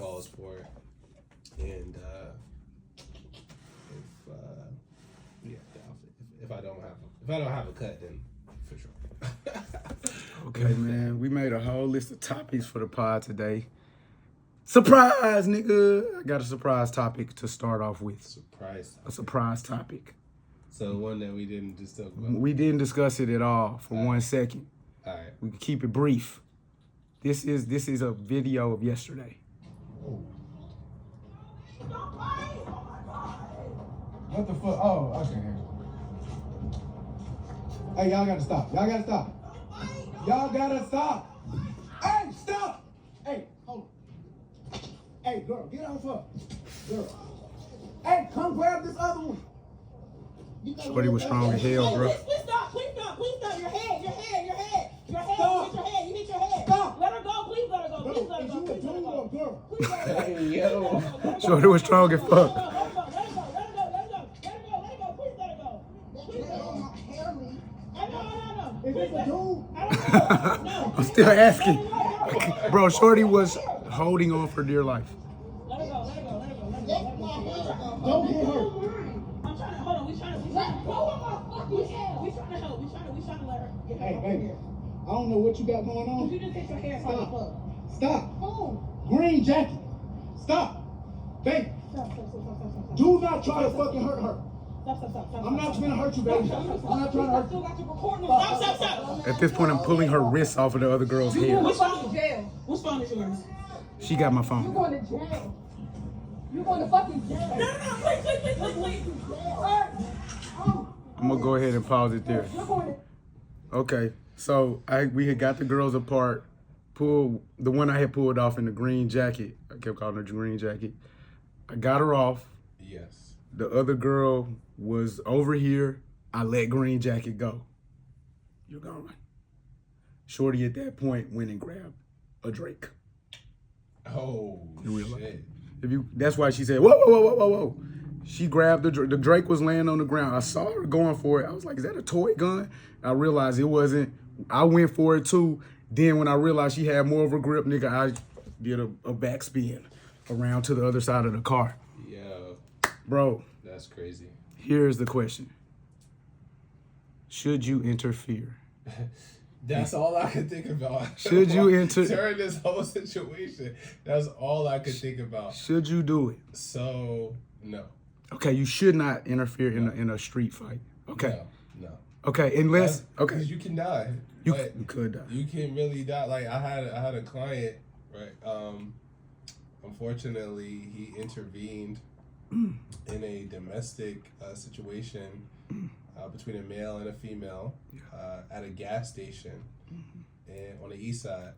calls for it. And if I don't have a cut, then for sure. Okay, man. We made a whole list of topics for the pod today. Surprise, nigga! I got a surprise topic to start off with. A surprise topic. So one that we didn't just talk about. We didn't discuss it at all for 1 second. All right. We can keep it brief. This is a video of yesterday. What the fuck? Oh, okay. Hey, y'all gotta stop. Y'all gotta stop. Y'all gotta stop. Hey, stop. Hey, hold on. Hey, girl, get off her. Girl. Hey, come grab this other one. Shorty was strong as hell, bro. Please stop. Your head. You hit your head. Stop. Let her go. Please let her go. Bro, Please let her is go. you a Please let her dude go. or a girl? Please let her go. Hey, yo. Shorty was strong as fuck. Let her go. Please let her go. I know. Is this a dude? I'm still asking. Bro, Shorty was holding on for dear life. Let her go. Don't get hurt. I'm trying to, hold on, we trying to help. We trying to let her get Hey, her. baby. I don't know what you got going on. You just hit your hair. Stop. Boom. Green jacket. Stop. Baby. Stop. Do not try to fucking hurt her. Stop. I'm not trying to hurt you, baby. I'm not trying to hurt you. Stop. At this point, I'm pulling her wrists off of the other girl's hair. Which phone is jail? Which phone is yours? She got my You're phone. going to jail. You're going to fucking jail. No, please. I'm gonna go ahead and pause it there. You're going to... Okay, so we had got the girls apart. The one I had pulled off in the green jacket. I kept calling her green jacket. I got her off. Yes. The other girl was over here. I let green jacket go. You're gone. Shorty at that point went and grabbed a Drake. Oh, shit. That's why she said, whoa. She grabbed the Drake was laying on the ground. I saw her going for it. I was like, is that a toy gun? I realized it wasn't. I went for it too. Then when I realized she had more of a grip, nigga, I did a backspin around to the other side of the car. Yo. Bro. That's crazy. Here's the question. Should you interfere? That's all I could think about. Should you during this whole situation? That's all I could think about. Should you do it? So, no. Okay, you should not interfere in a street fight. Okay. No. Okay, unless because you can die. You could die. You can really die. Like I had a client, right? Unfortunately, he intervened in a domestic situation between a male and a female at a gas station and on the east side,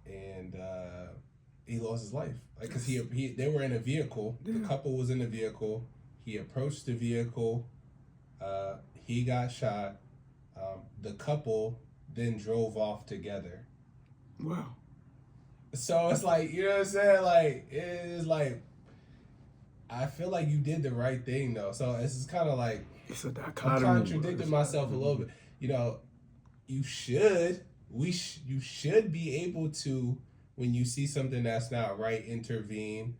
and he lost his life. Like, cause they were in a vehicle. The couple was in the vehicle. He approached the vehicle. He got shot. The couple then drove off together. Wow. So it's like, you know what I'm saying? Like, it's like, I feel like you did the right thing though. So it's just kind of like, it's a dichotomy. I'm contradicting myself a little bit. You know, you should be able to, when you see something that's not right, intervene.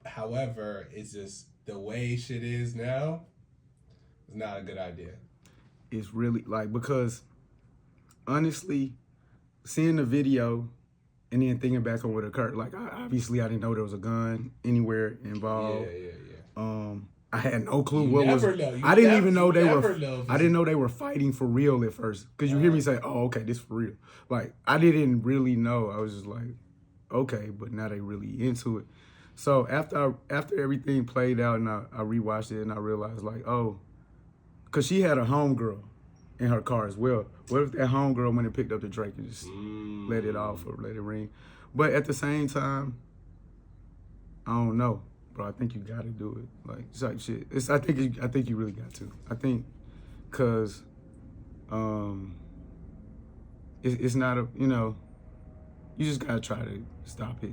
However, it's just the way shit is now, it's not a good idea. It's really like, because honestly, seeing the video and then thinking back on what occurred, like obviously I didn't know there was a gun anywhere involved. Yeah. I had no clue You what never was. know. I didn't even know they were. know. I didn't know they were fighting for real at first. Cause you hear me say, "Oh, okay, this for real." Like I didn't really know. I was just like, "Okay," but now they really into it. So after everything played out and I rewatched it and I realized like, oh, cause she had a homegirl in her car as well. What if that homegirl went and picked up the Drake and just let it off or let it ring? But at the same time, I don't know, bro. I think you gotta do it. Like it's like shit. I think you really got to. I think, cause, it's not a, you just gotta try to stop it.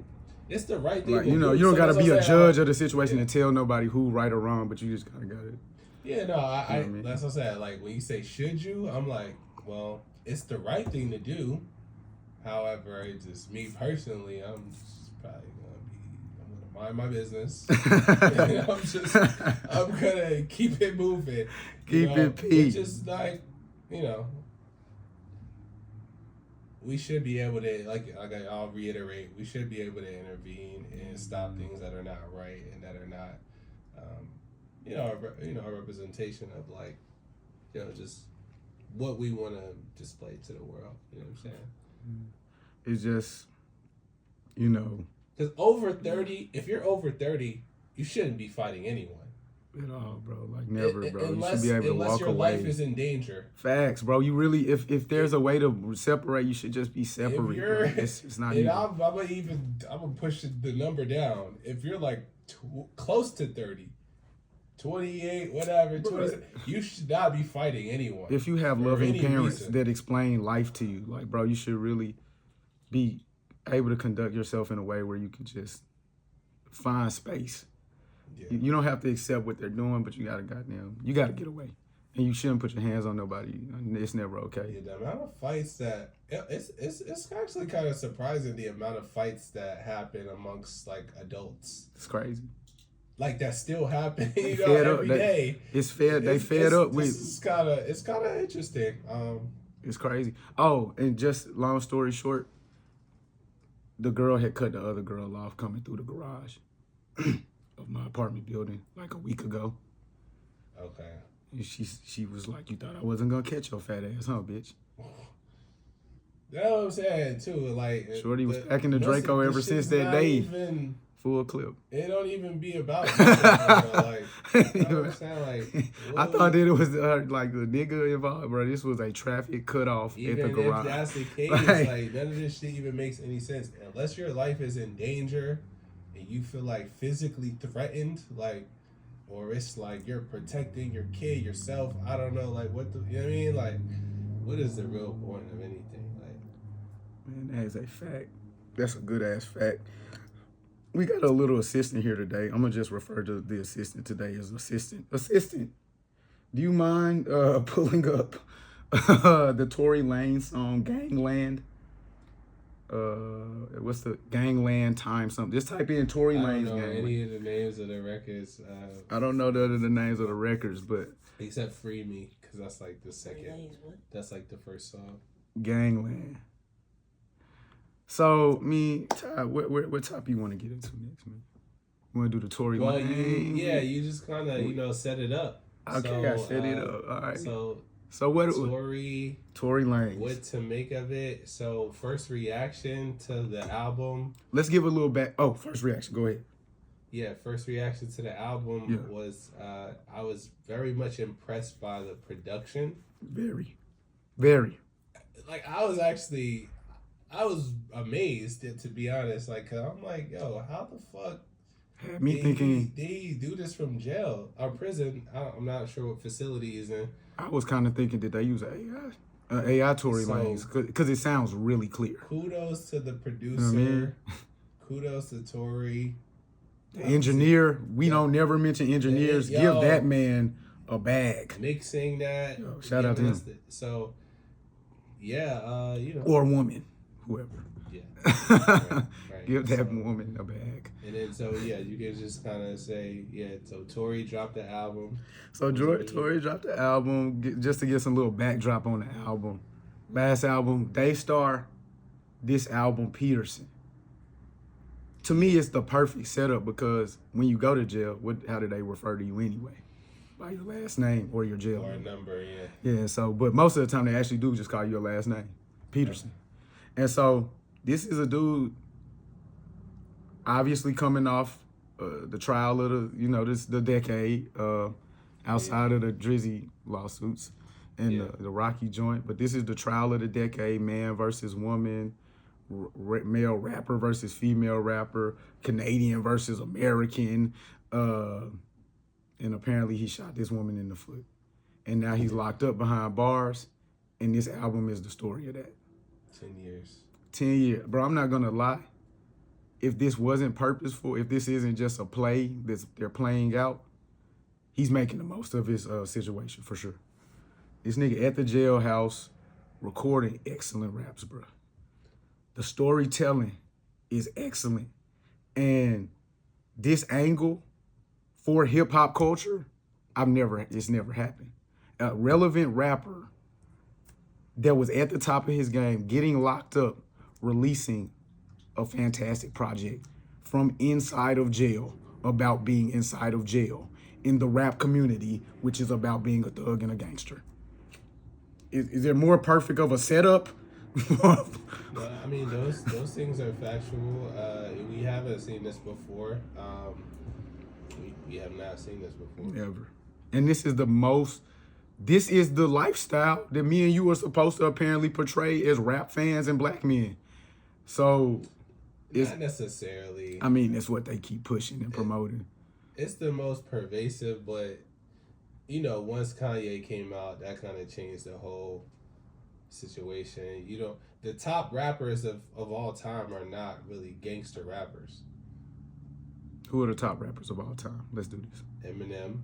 It's the right thing. Like, you don't gotta be a judge of the situation and tell nobody who right or wrong, but you just got it. Yeah, no, I that's what I'm saying. Like when you say should you, I'm like, well, it's the right thing to do. However, it's just me personally, I'm just probably I'm gonna mind my business. I'm gonna keep it moving. Keep it peak. It's just like, we should be able to, I'll reiterate, we should be able to intervene and stop things that are not right and that are not, a representation of just what we want to display to the world. You know what I'm saying? It's just, Because over 30, if you're over 30, you shouldn't be fighting anyone. At all, bro. Like, never, bro. Unless, you should be able to walk your away. life is in danger. Facts, bro. You really, if there's a way to separate, you should just be separate. Bro. It's not even. I'm gonna push the number down. If you're like close to 30, 28, whatever, 27, you should not be fighting anyone. If you have loving parents that explain life to you, like, bro, you should really be able to conduct yourself in a way where you can just find space. Yeah. You don't have to accept what they're doing, but you gotta get away, and you shouldn't put your hands on nobody. It's never okay. Yeah, the amount of fights that it's actually kind of surprising, the amount of fights that happen amongst adults. It's crazy. That still happen, every day. It's fed. They fed up with. It's kind of interesting. It's crazy. Oh, and just long story short, the girl had cut the other girl off coming through the garage of my apartment building a week ago. Okay. And she was like, "You thought I wasn't gonna catch your fat ass, huh, bitch?" That's what I'm saying too. Shorty was packing the Draco ever since that day. Full clip. It don't even be about that. You know what I'm saying? I thought that it was the nigga involved, bro. This was a traffic cutoff at the garage. Even if that's the case, none of this shit even makes any sense. Unless your life is in danger and you feel physically threatened, or it's you're protecting your kid, yourself. I don't know, what you know what I mean? What is the real point of anything? Man, that is a fact. That's a good ass fact. We got a little assistant here today. I'm gonna just refer to the assistant today as assistant. Assistant, do you mind pulling up the Tory Lanez song "Gangland"? What's the Gangland time something? Just type in Tory Lanez. I don't know Gangland. any of the names of the records. I don't know the names of the records, but except "Free Me" because that's the second. That's the first song. Gangland. So, Ty, what topic you want to get into next, man? You want to do the Tory Lanez? You just kind of set it up. Okay, I set it up. All right. So what? Tory Lanez. What to make of it? So first reaction to the album. Let's give a little back. Oh, first reaction. Go ahead. Yeah, first reaction to the album was I was very much impressed by the production. Very, very. I was amazed, to be honest. Cause I'm yo, how the fuck? Me thinking did he do this from jail or prison? I'm not sure what facility he's in. I was kind of thinking, did they use AI Tory Lanez? Because it sounds really clear. Kudos to the producer. You know what I mean? Kudos to Tory. The engineer. We don't never mention engineers. Give that man a bag. Mixing that. Shout out to him. So, or woman. Whoever. Yeah. Right. Give that woman a bag. And then, you can just kind of say, so Tory dropped the album. So Tory dropped the album, just to get some little backdrop on the album. Last album, Daystar. This album, Petersen. To me, it's the perfect setup because when you go to jail, how do they refer to you anyway? By your last name or your jail or number, yeah. Yeah, but most of the time they actually do just call you your last name, Petersen. And so this is a dude obviously coming off the trial of the decade outside of the Drizzy lawsuits and the Rocky joint. But this is the trial of the decade, man versus woman, male rapper versus female rapper, Canadian versus American. And apparently he shot this woman in the foot. And now he's locked up behind bars. And this album is the story of that. 10 years. 10 years. Bro, I'm not going to lie. If this wasn't purposeful, if this isn't just a play that they're playing out, he's making the most of his situation for sure. This nigga at the jailhouse recording excellent raps, bro. The storytelling is excellent. And this angle for hip hop culture, it's never happened. A relevant rapper that was at the top of his game, getting locked up, releasing a fantastic project from inside of jail about being inside of jail in the rap community, which is about being a thug and a gangster. Is there more perfect of a setup? No, I mean, those things are factual. We haven't seen this before. We have not seen this before. Never. And this is the lifestyle that me and you are supposed to apparently portray as rap fans and black men. So it's not necessarily. I mean, that's what they keep pushing and promoting. It's the most pervasive, but once Kanye came out, that kind of changed the whole situation. The top rappers of all time are not really gangster rappers. Who are the top rappers of all time? Let's do this. Eminem.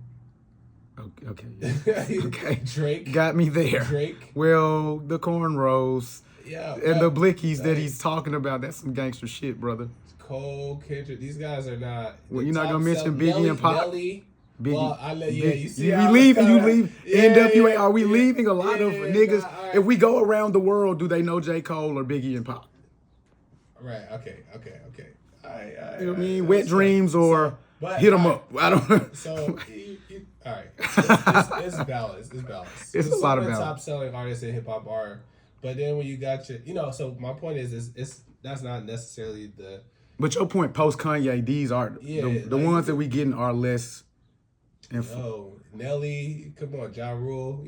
Okay. Yeah. Okay. Drake. Got me there. Drake. Well, the cornrows. Yeah. And the blickies that he's talking about, that's some gangster shit, brother. Cole, Kendrick, these guys are not. Well, you're not going to mention Biggie and Pop? Nelly. Biggie. Well, you see you how leave. Yeah, NWA, yeah, are we yeah, leaving a lot of niggas? Right. If we go around the world, do they know J. Cole or Biggie and Pop? Right, okay. You know what I mean? Wet Dreams or Hit 'Em Up. I don't know. So, all right. It's balanced. It's balanced. It's a lot of balance. balance. Top selling artists in hip hop are, but then when you got so my point is that's not necessarily the. But your point, post Kanye, these are the ones that we getting are less. Nelly, come on, Ja Rule,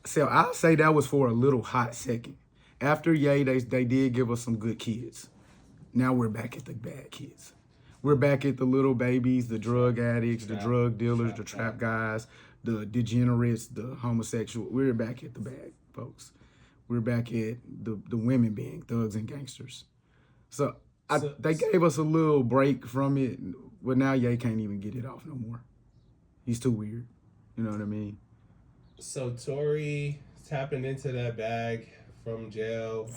So I'll say that was for a little hot second. After Ye, they did give us some good kids. Now we're back at the bad kids. We're back at the little babies, the drug addicts, the drug dealers, the trap guys, the degenerates, the homosexual. We're back at the bad folks. We're back at the women being thugs and gangsters. So they gave us a little break from it, but now Ye can't even get it off no more. He's too weird. You know what I mean? So Tory tapping into that bag from jail,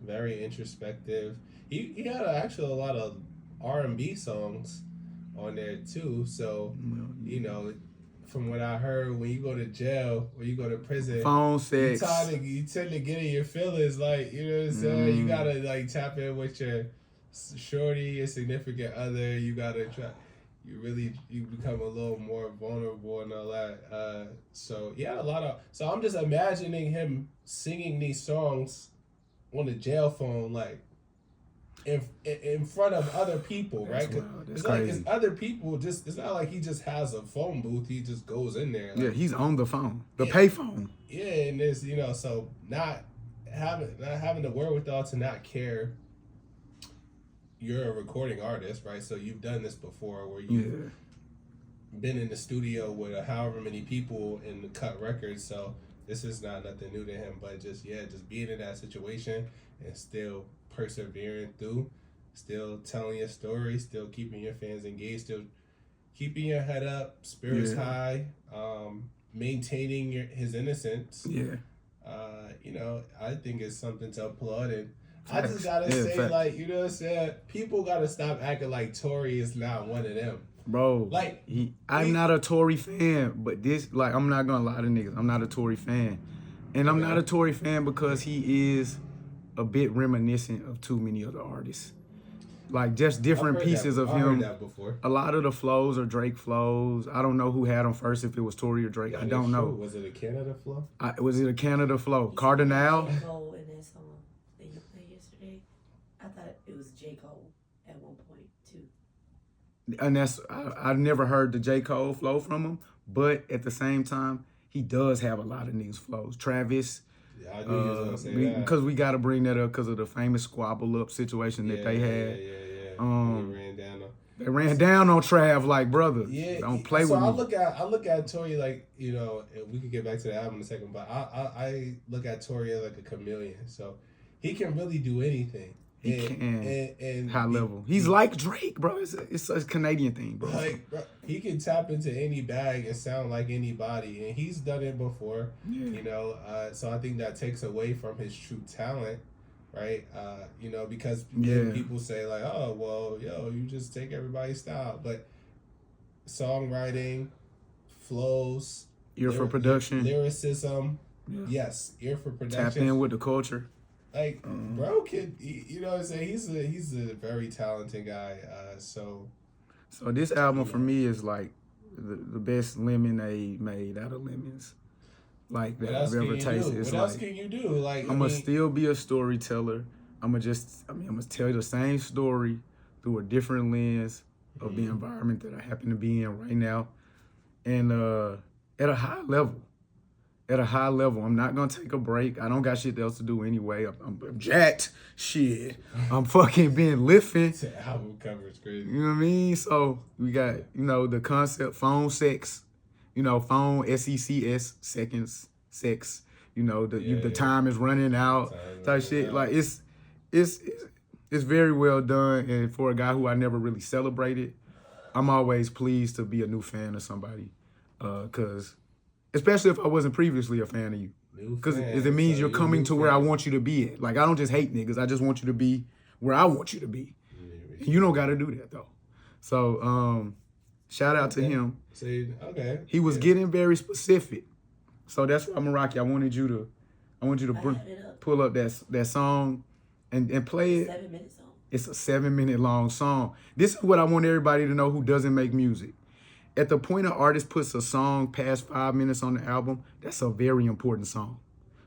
very introspective. He had actually a lot of R&B songs on there too. So, from what I heard, when you go to jail, when you go to prison, phone sex, you tend to get in your feelings. Like, you know what I'm saying? You gotta tap in with your shorty, your significant other. You gotta try. You become a little more vulnerable and all that. So yeah, so I'm just imagining him singing these songs on the jail phone, like in front of other people, right? That's it's crazy. Like it's other people. It's not like he just has a phone booth. He just goes in there. Yeah, he's on the phone, the pay phone. Yeah, and there's so not having the wherewithal to not care. You're a recording artist, right? So you've done this before where you've been in the studio with however many people and cut records. So this is not nothing new to him, but just being in that situation and still persevering through, still telling your story, still keeping your fans engaged, still keeping your head up, spirits high, maintaining his innocence. Yeah. I think it's something to applaud. And I just gotta say, what I'm saying? People gotta stop acting like Tory is not one of them. Bro, I'm not a Tory fan, but I'm not gonna lie to niggas. I'm not a Tory fan. And I'm not a Tory fan because he is a bit reminiscent of too many other artists. Like, just different pieces of him. I've heard that before. A lot of the flows are Drake flows. I don't know who had them first, if it was Tory or Drake. I don't know. Was it a Canada flow? Was it a Canada flow? Cardinal? J. Cole in that song that you played yesterday. I thought it was J. Cole at one point too. And I've never heard the J. Cole flow from him, but at the same time, he does have a lot of niggas flows. Travis. Yeah, I knew you was gonna say that. Because we got to bring that up because of the famous squabble up situation that they had. Yeah. They ran down on Trav like, brother, don't play with me. I look at Tory like, and we can get back to the album in a second, but I look at Tory as like a chameleon. So he can really do anything. He can. And high level. He's like Drake, bro. It's a Canadian thing, bro. Like, bro, he can tap into any bag and sound like anybody, and he's done it before. So I think that takes away from his true talent, right? You know, because Yeah. people say like, oh, well, yo, you just take everybody's style. But songwriting, flows, Ear for production. lyricism, Yeah. yes, ear for Tap production. in with the culture. Like, bro, you know what I'm saying? He's a very talented guy. So this album for me is like the best lemonade made out of lemons. Like that I've ever tasted. What else can you do? Like, I'm gonna still be a storyteller. I'm gonna tell you the same story through a different lens of the environment that I happen to be in right now. And at a high level. I'm not gonna take a break. I don't got shit else to do anyway. I'm jacked. Shit. I'm fucking been lifting. The album cover is crazy. You know what I mean? So we got, the concept, phone sex, phone SECS, seconds, sex, the time is running out, type shit. Like it's very well done. And for a guy who I never really celebrated, I'm always pleased to be a new fan of somebody. Cause especially if I wasn't previously a fan of you. Because it means you're coming to where I want you to be at. Like, I don't just hate niggas. I just want you to be where I want you to be. And you don't got to do that, though. So, shout out to him. See, okay. He was getting very specific. So that's why, Meraki, I wanted you to pull up that song and play it. 7-minute song. It's a 7-minute long song. This is what I want everybody to know who doesn't make music. At the point an artist puts a song past 5 minutes on the album, that's a very important song.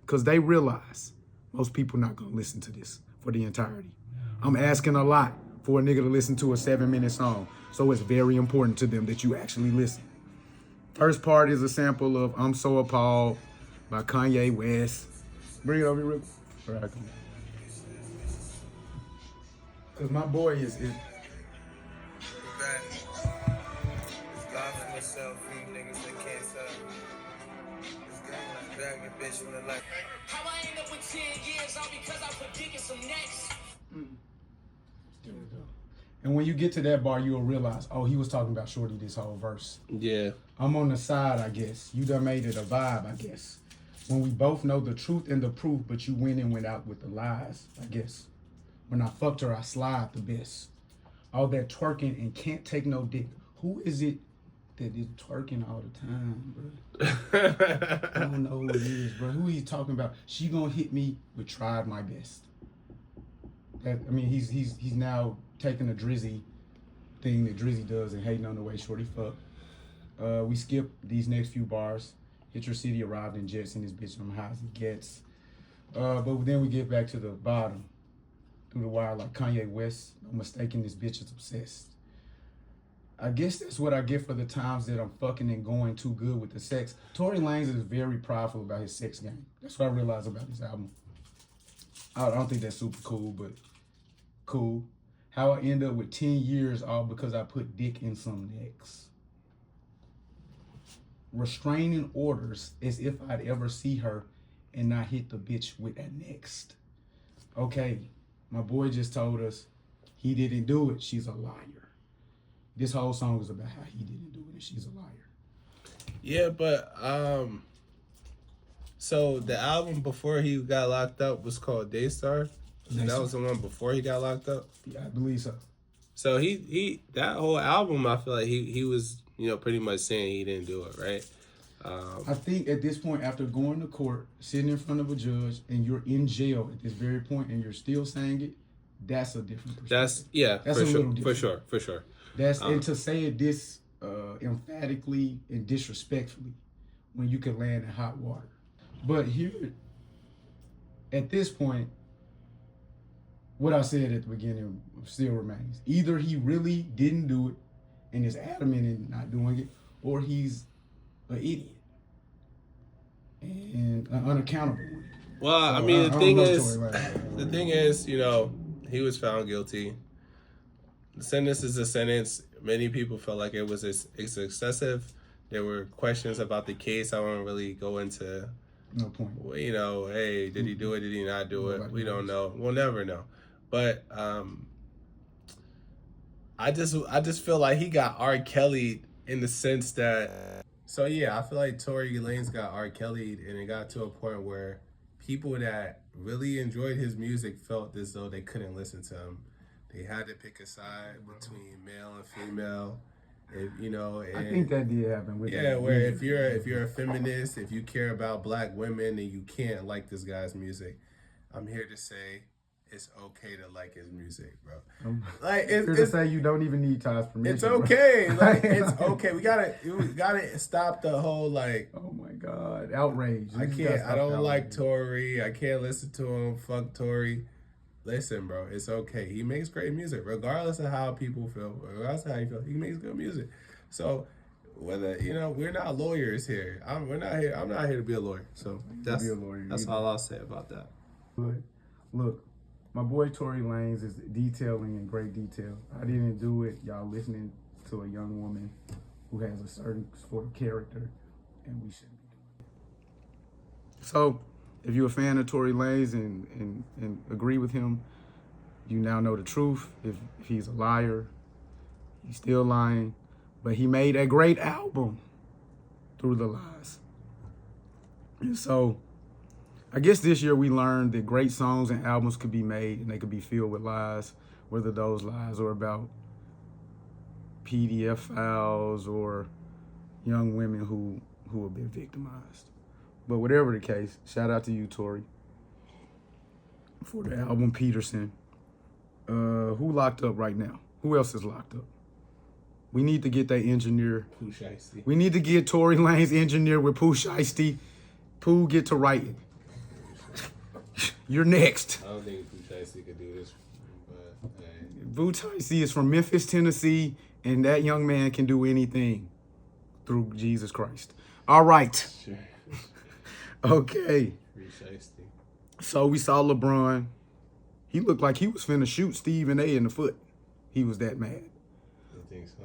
Because they realize most people not going to listen to this for the entirety. I'm asking a lot for a nigga to listen to a 7-minute song. So it's very important to them that you actually listen. First part is a sample of I'm So Appalled by Kanye West. Bring it over here real quick. Because my boy is How I end up with 10 years all because I predicted some next. And when you get to that bar, you'll realize, he was talking about Shorty this whole verse. Yeah. I'm on the side, I guess. You done made it a vibe, I guess. When we both know the truth and the proof, but you went and went out with the lies, I guess. When I fucked her, I slide the best. All that twerking and can't take no dick. Who is it that is twerking all the time, bro? I don't know who it is, bro. Who he talking about? She gonna hit me with tried my best. He's now taking a Drizzy thing that Drizzy does and hating on the way Shorty fuck. We skip these next few bars. Hit your city, arrived in jets in this bitch, I'm high as it gets. But then we get back to the bottom. Through the wire like Kanye West. No mistaking, this bitch is obsessed. I guess that's what I get for the times that I'm fucking and going too good with the sex. Tory Lanez is very prideful about his sex game. That's what I realized about this album. I don't think that's super cool, but cool. How I end up with 10 years all because I put dick in some necks. Restraining orders as if I'd ever see her and not hit the bitch with that next. Okay, my boy just told us he didn't do it. She's a liar. This whole song is about how he didn't do it and she's a liar. Yeah, but so the album before he got locked up was called Daystar. And that was the one before he got locked up? Yeah, I believe so. So he that whole album, I feel like he was, pretty much saying he didn't do it, right? I think at this point, after going to court, sitting in front of a judge, and you're in jail at this very point, and you're still saying it, that's a different perspective. That's for a sure, little different. for sure. That's and to say it this emphatically and disrespectfully when you can land in hot water. But here, at this point, what I said at the beginning still remains. Either he really didn't do it and is adamant in not doing it, or he's an idiot and unaccountable. Well, So, the thing is, he was found guilty. The sentence is a sentence. Many people felt like it's excessive. There were questions about the case. I won't really go into. No point. Hey, did he do it? Did he not do it? We don't know. We'll never know. But I just feel like he got R. Kelly'd in the sense that. So yeah, I feel like Tory Lanez got R. Kelly'd, and it got to a point where people that really enjoyed his music felt as though they couldn't listen to him. They had to pick a side between male and female. If, you know, and I think that did happen with yeah, where if you're a feminist, if you care about black women and you can't like this guy's music, I'm here to say it's okay to like his music, bro. Like it's to say you don't even need Ty's permission. It's okay. Like it's okay. We gotta stop the whole like. Oh my God, outrage! I don't like Tory. I can't listen to him. Fuck Tory. Listen, bro, it's okay. He makes great music, regardless of how people feel. Regardless of how you feel, he makes good music. So, whether we're not lawyers here. I'm not here to be a lawyer. So that's all I'll say about that. But look, my boy Tory Lanez is detailing in great detail. I didn't do it. Y'all listening to a young woman who has a certain sort of character, and we shouldn't be doing it. So, if you're a fan of Tory Lanez and agree with him, you now know the truth. If he's a liar, he's still lying. But he made a great album through the lies. And so, I guess this year we learned that great songs and albums could be made and they could be filled with lies, whether those lies are about PDF files or young women who have been victimized. But whatever the case, shout out to you, Tory, for the album Petersen. Who locked up right now? Who else is locked up? We need to get that engineer. Pooh Shiesty. We need to get Tory Lanez engineer with Pooh Shiesty. Pooh, get to writing. You're next. I don't think Pooh Shiesty could do this, but hey. Pooh Shiesty is from Memphis, Tennessee, and that young man can do anything through Jesus Christ. All right. Sure. Okay. Pooh Shiesty. So we saw LeBron. He looked like he was finna shoot Stephen A in the foot. He was that mad. You think so?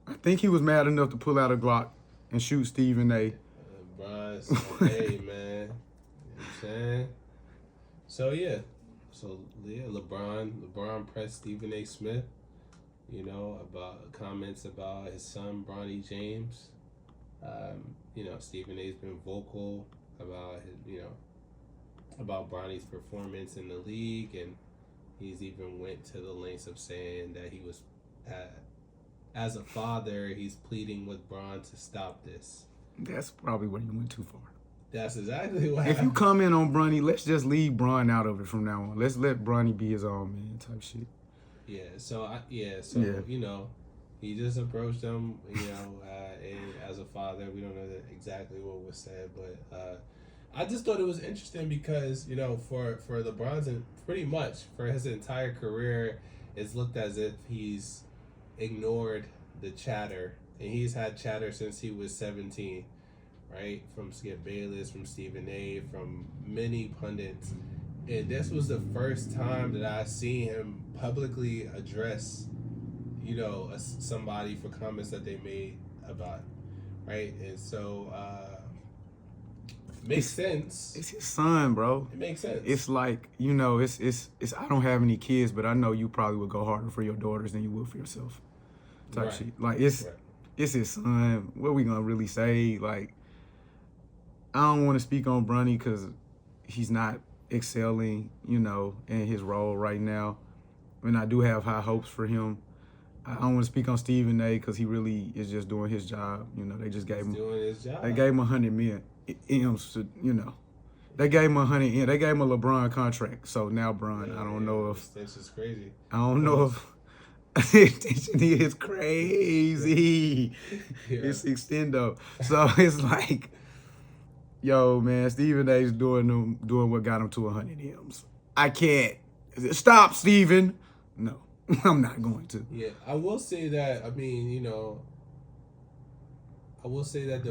I think he was mad enough to pull out a Glock and shoot Stephen A. LeBron's hey, man. You know what I'm saying? So LeBron pressed Stephen A. Smith, about comments about his son Bronny James. Stephen A's been vocal about his, about Bronny's performance in the league, and he's even went to the lengths of saying that he was, as a father, he's pleading with Bron to stop this. That's probably where you went too far. That's exactly what If you come in on Bronny, let's just leave Bron out of it from now on. Let's let Bronny be his own man type shit. Yeah, he just approached him, and as a father, we don't know exactly what was said, but I just thought it was interesting because, for LeBron's, and pretty much for his entire career, it's looked as if he's ignored the chatter, and he's had chatter since he was 17. Right, from Skip Bayless, from Stephen A., from many pundits, and this was the first time that I seen him publicly address, somebody for comments that they made about him, right? And so, makes sense. It's his son, bro. It makes sense. It's like it's. I don't have any kids, but I know you probably would go harder for your daughters than you would for yourself. Type shit. Like it's his son. What we gonna really say? Like, I don't want to speak on Bronny because he's not excelling, in his role right now. And I do have high hopes for him. I don't want to speak on Stephen A. because he really is just doing his job. They just gave him. Doing his job. They gave him $100 million. They gave him $100. They gave him a LeBron contract. So now, Bron, I don't know if. This is crazy. I don't know if. Extension is crazy. Yeah. It's extendo. So it's like. Yo, man, Stephen A's doing what got him to 100 M's. I can't. Stop, Stephen. No, I'm not going to. Yeah, I will say that, I will say that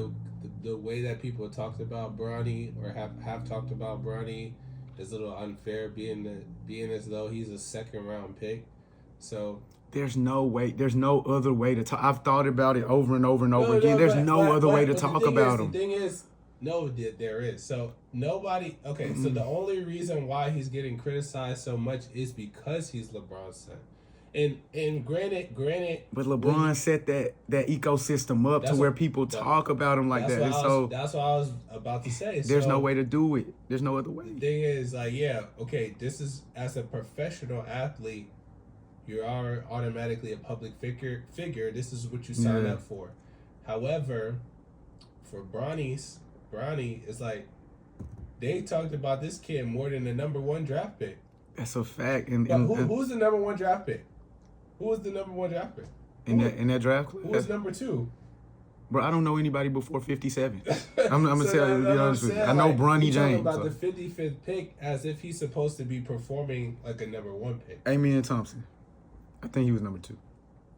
the way that people talked about Bronny or have talked about Bronny is a little unfair, being as though he's a second-round pick. So there's no way. There's no other way to talk. I've thought about it over and over and over again. There's no other way to talk about him. The thing is, no, there is. So nobody. Okay, so the only reason why he's getting criticized so much is because he's LeBron's son, And granted. But LeBron set that ecosystem up to where people talk about him like that. That's what I was about to say. There's no way to do it. There's no other way. The thing is, like, yeah, okay, this is, as a professional athlete, you are automatically a public figure. This is what you sign up for. However, for Bronny, it's like they talked about this kid more than the number 1 draft pick. That's a fact. Who's the number 1 draft pick? Who was the number 1 draft pick? In that draft class? Who was number 2? Bro, I don't know anybody before 57. I'm gonna tell you, to be honest with you. I know Bronny James. About the 55th pick as if he's supposed to be performing like a number 1 pick. Amen Thompson. I think he was number 2.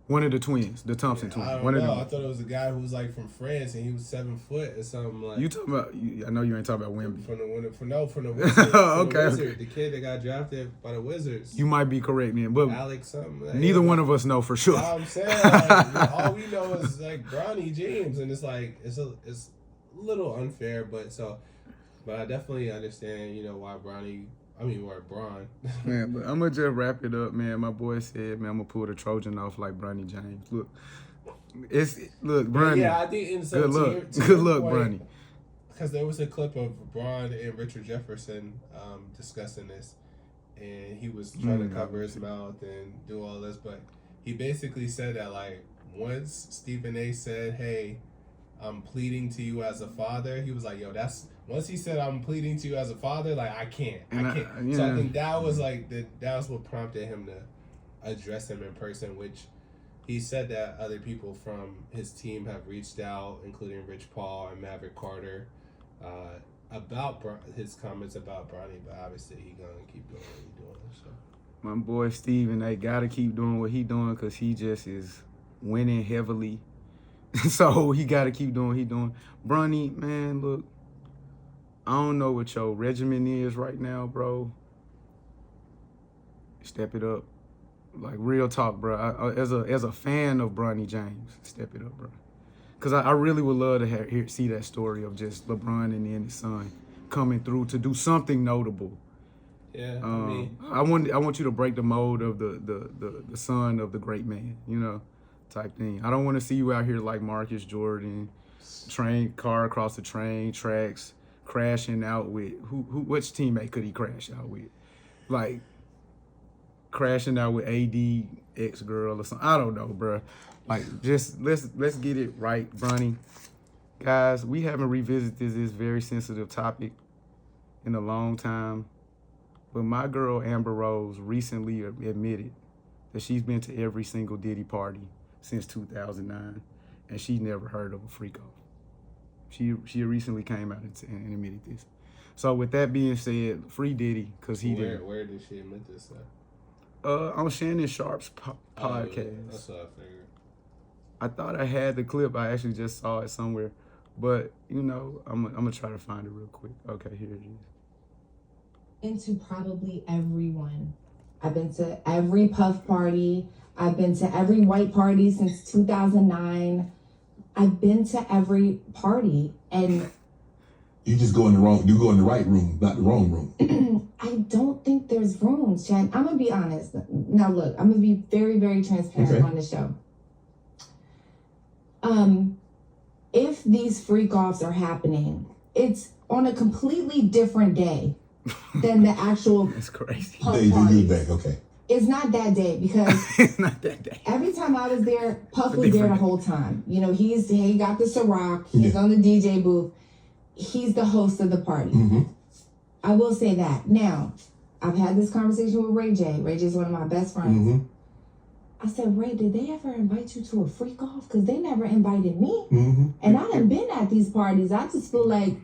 One of the twins, the Thompson twins. I don't know. I thought it was a guy who was like from France and he was 7 foot or something like. You talking about? I know you ain't talking about Wemby. From the Wizards. Okay. The kid that got drafted by the Wizards. You might be correct, man, but Alex something. Like, neither one of us know for sure. You know what I'm saying? Like, all we know is like Bronny James, and it's like it's a little unfair, but I definitely understand, you know, why Bron. Man, but I'm going to just wrap it up, man. My boy said, man, I'm going to pull the Trojan off like Bronny James. Look, Bronny. Yeah, I think good luck, Bronny. Because there was a clip of Bron and Richard Jefferson discussing this, and he was trying to cover his mouth and do all this, but he basically said that, like, once Stephen A. said, hey, I'm pleading to you as a father, he was like, yo, once he said I'm pleading to you as a father, like, I can't. So I think that was like that was what prompted him to address him in person, which he said that other people from his team have reached out, including Rich Paul and Maverick Carter, about his comments about Bronny, but obviously he's gonna keep doing what he's doing. So my boy Steven, they gotta keep doing what he doing because he just is winning heavily. So he gotta keep doing what he doing. Bronny, man, look, I don't know what your regimen is right now, bro. Step it up. Like, real talk, bro. As a fan of Bronny James, step it up, bro. Because I really would love to see that story of just LeBron and then his son coming through to do something notable. Yeah, I want you to break the mold of the son of the great man, you know, type thing. I don't want to see you out here like Marcus Jordan, car across the train tracks, crashing out with which teammate could he crash out with? Like, crashing out with AD ex-girl or something. I don't know, bro. Like, just let's get it right, Bronny. Guys, we haven't revisited this very sensitive topic in a long time. But my girl Amber Rose recently admitted that she's been to every single Diddy party since 2009, and she never heard of a freak off. She recently came out and admitted this. So with that being said, free Diddy, because he did. Where did she admit this at? On Shannon Sharp's podcast. That's what I figured. I thought I had the clip. I actually just saw it somewhere. But, you know, I'm gonna try to find it real quick. Okay, here it is. Into probably everyone. I've been to every puff party. I've been to every white party since 2009. I've been to every party, and you go in the right room, not the wrong room. I don't think there's rooms, Chad. I'm gonna be honest. Now look, I'm gonna be very, very transparent on the show. If these freak offs are happening, it's on a completely different day than the actual That's crazy. puff They parties. back, okay. It's not that day because It's not that day. every time I was there, Puff was there the whole time. You know, he got the Ciroc, he's on the DJ booth, he's the host of the party. Mm-hmm. I will say that. Now, I've had this conversation with Ray J. Ray J's one of my best friends. Mm-hmm. I said, Ray, did they ever invite you to a freak off? Because they never invited me. Mm-hmm. And I done been at these parties. I just feel like,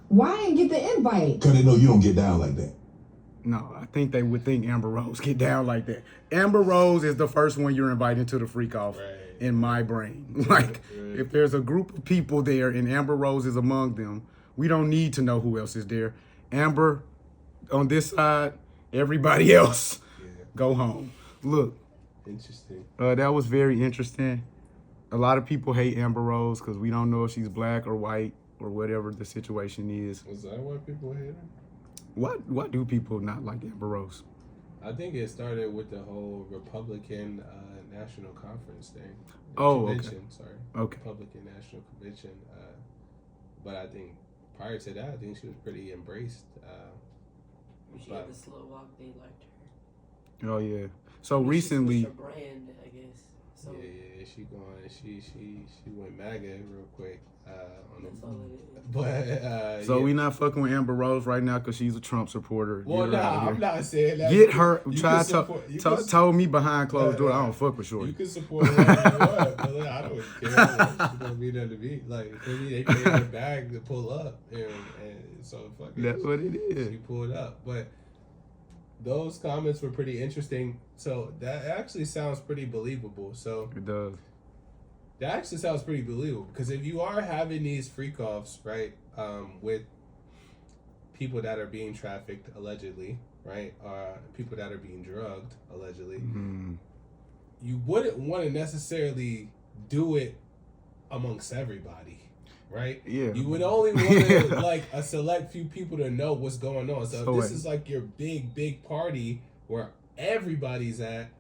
why I didn't get the invite? Because they know you don't get down like that. No, I think they would think Amber Rose get down like that. Amber Rose is the first one you're inviting to the freak off in my brain. Like, if there's a group of people there and Amber Rose is among them, we don't need to know who else is there. Amber on this side, everybody else, go home. Look. Interesting. That was very interesting. A lot of people hate Amber Rose because we don't know if she's black or white or whatever the situation is. Was that why people hate her? Why do people not like Amber Rose? I think it started with the whole Republican National Conference thing. Oh, Convention, okay. sorry. Okay. Republican National Convention. But I think prior to that, I think she was pretty embraced. She had the slow walk. They liked her. Oh yeah. So She recently, switched her brand, I guess. So Yeah, she going. She went MAGA real quick. that's all it is. But so yeah. we not fucking with Amber Rose right now because she's a Trump supporter. Well, Get her nah, outta here. I'm not saying that. Get her. You Try can to support- you can told me behind closed door. I don't fuck with You Shorty. can support whatever you want, but I don't care. She don't be there to be. Like, for me, they paid her bag to pull up. And so, fuck it. That's what it is. She pulled up. But those comments were pretty interesting. So, that actually sounds pretty believable. So, It does. that actually sounds pretty believable. Because if you are having these freak offs, right, with people that are being trafficked, allegedly, right, or people that are being drugged, allegedly, you wouldn't want to necessarily do it amongst everybody, right? Yeah. You would only want to, like, a select few people to know what's going on. So, So if this wait. is like your big party where everybody's at,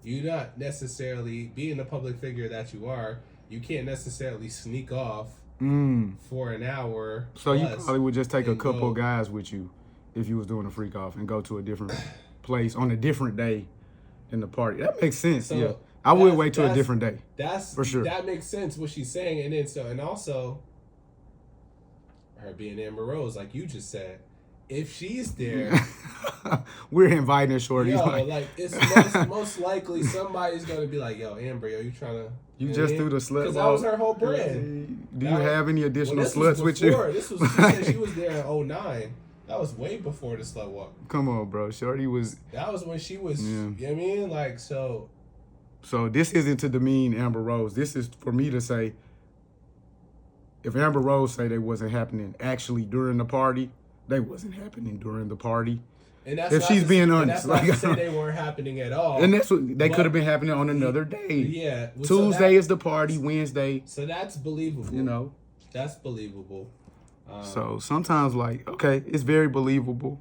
you're not necessarily, being the public figure that you are, you can't necessarily sneak off for an hour. So you plus probably would just take a and couple go- guys with you if you was doing a freak off and go to a different place on a different day than the party. That makes sense. So yeah, I would that's- wait till a that's- different day. That's For sure. That makes sense what she's saying, and then and also her being Amber Rose, like you just said, if she's there, We're inviting Shorty. yo, Like, like it's most likely somebody's gonna be like, yo, Amber, yo, you trying to? you just threw the slut. Because that was her whole brand. Do you That- have any Well, additional this was sluts with you? before. This was she said she was there in 2009. That was way before the slut walk. Come on, bro. Shorty was. That was when she was. Yeah. You know what I mean? Like so. So this isn't to demean Amber Rose. This is for me to say, if Amber Rose say they wasn't happening actually during the party, they wasn't happening during the party. And that's If not she's to- being and honest, that's not to like- say they weren't happening at all. And that's what they But- could have been happening on another day. Yeah. Well, so Tuesday that- is the party. Wednesday, So that's believable. you know. That's believable. So sometimes, like, okay, it's very believable.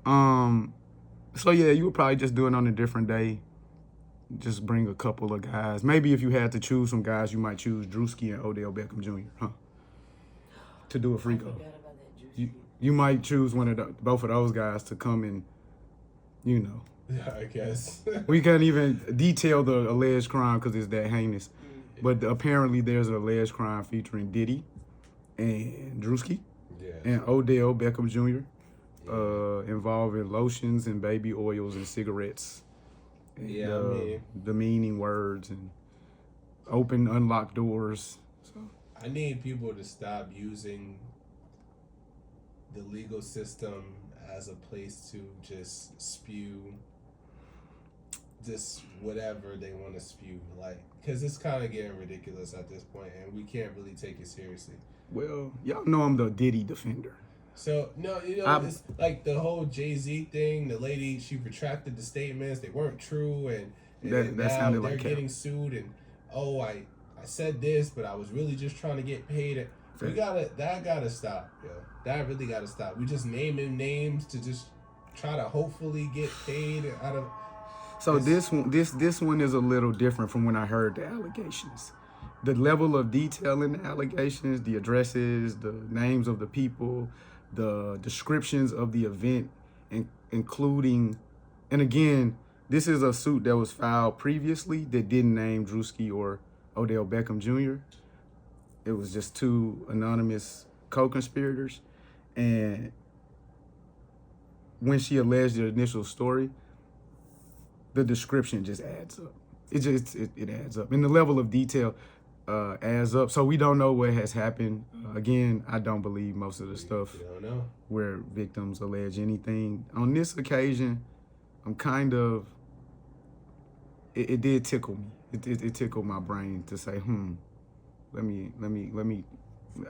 So yeah, you would probably just do it on a different day. Just bring a couple of guys. Maybe if you had to choose some guys, you might choose Drewski and Odell Beckham Jr. To do a freak off. Forgot about that juice. You might choose both of those guys to come and, you know. Yeah, I guess. We can't even detail the alleged crime because it's that heinous. But apparently there's an alleged crime featuring Diddy and Drewski Yeah. and Odell Beckham Jr. Involving lotions and baby oils and cigarettes. And, Yeah, I mean- demeaning words and open, unlocked doors. So I need people to stop using the legal system as a place to just spew just whatever they want to spew, like, because it's kind of getting ridiculous at this point, and we can't really take it seriously. well, y'all know I'm the Diddy defender. So no, you know, it's like the whole Jay-Z thing. The lady, she retracted the statements; they weren't true, and That now sounded they're like cap. getting sued. And I said this, but I was really just trying to get paid. That gotta stop, yo. That really gotta stop. We just naming names to just try to hopefully get paid out of. So this one is a little different from when I heard the allegations. The level of detail in the allegations, the addresses, the names of the people, the descriptions of the event, including, and again, this is a suit that was filed previously that didn't name Drewski or Odell Beckham Jr. It was just two anonymous co-conspirators. And when she alleged the initial story, the description just adds up. It adds up. And the level of detail adds up. So we don't know what has happened. Again, I don't believe most of the stuff You don't know. where victims allege anything. On this occasion, I'm kind of, it did tickle me. It tickled my brain to say, let me,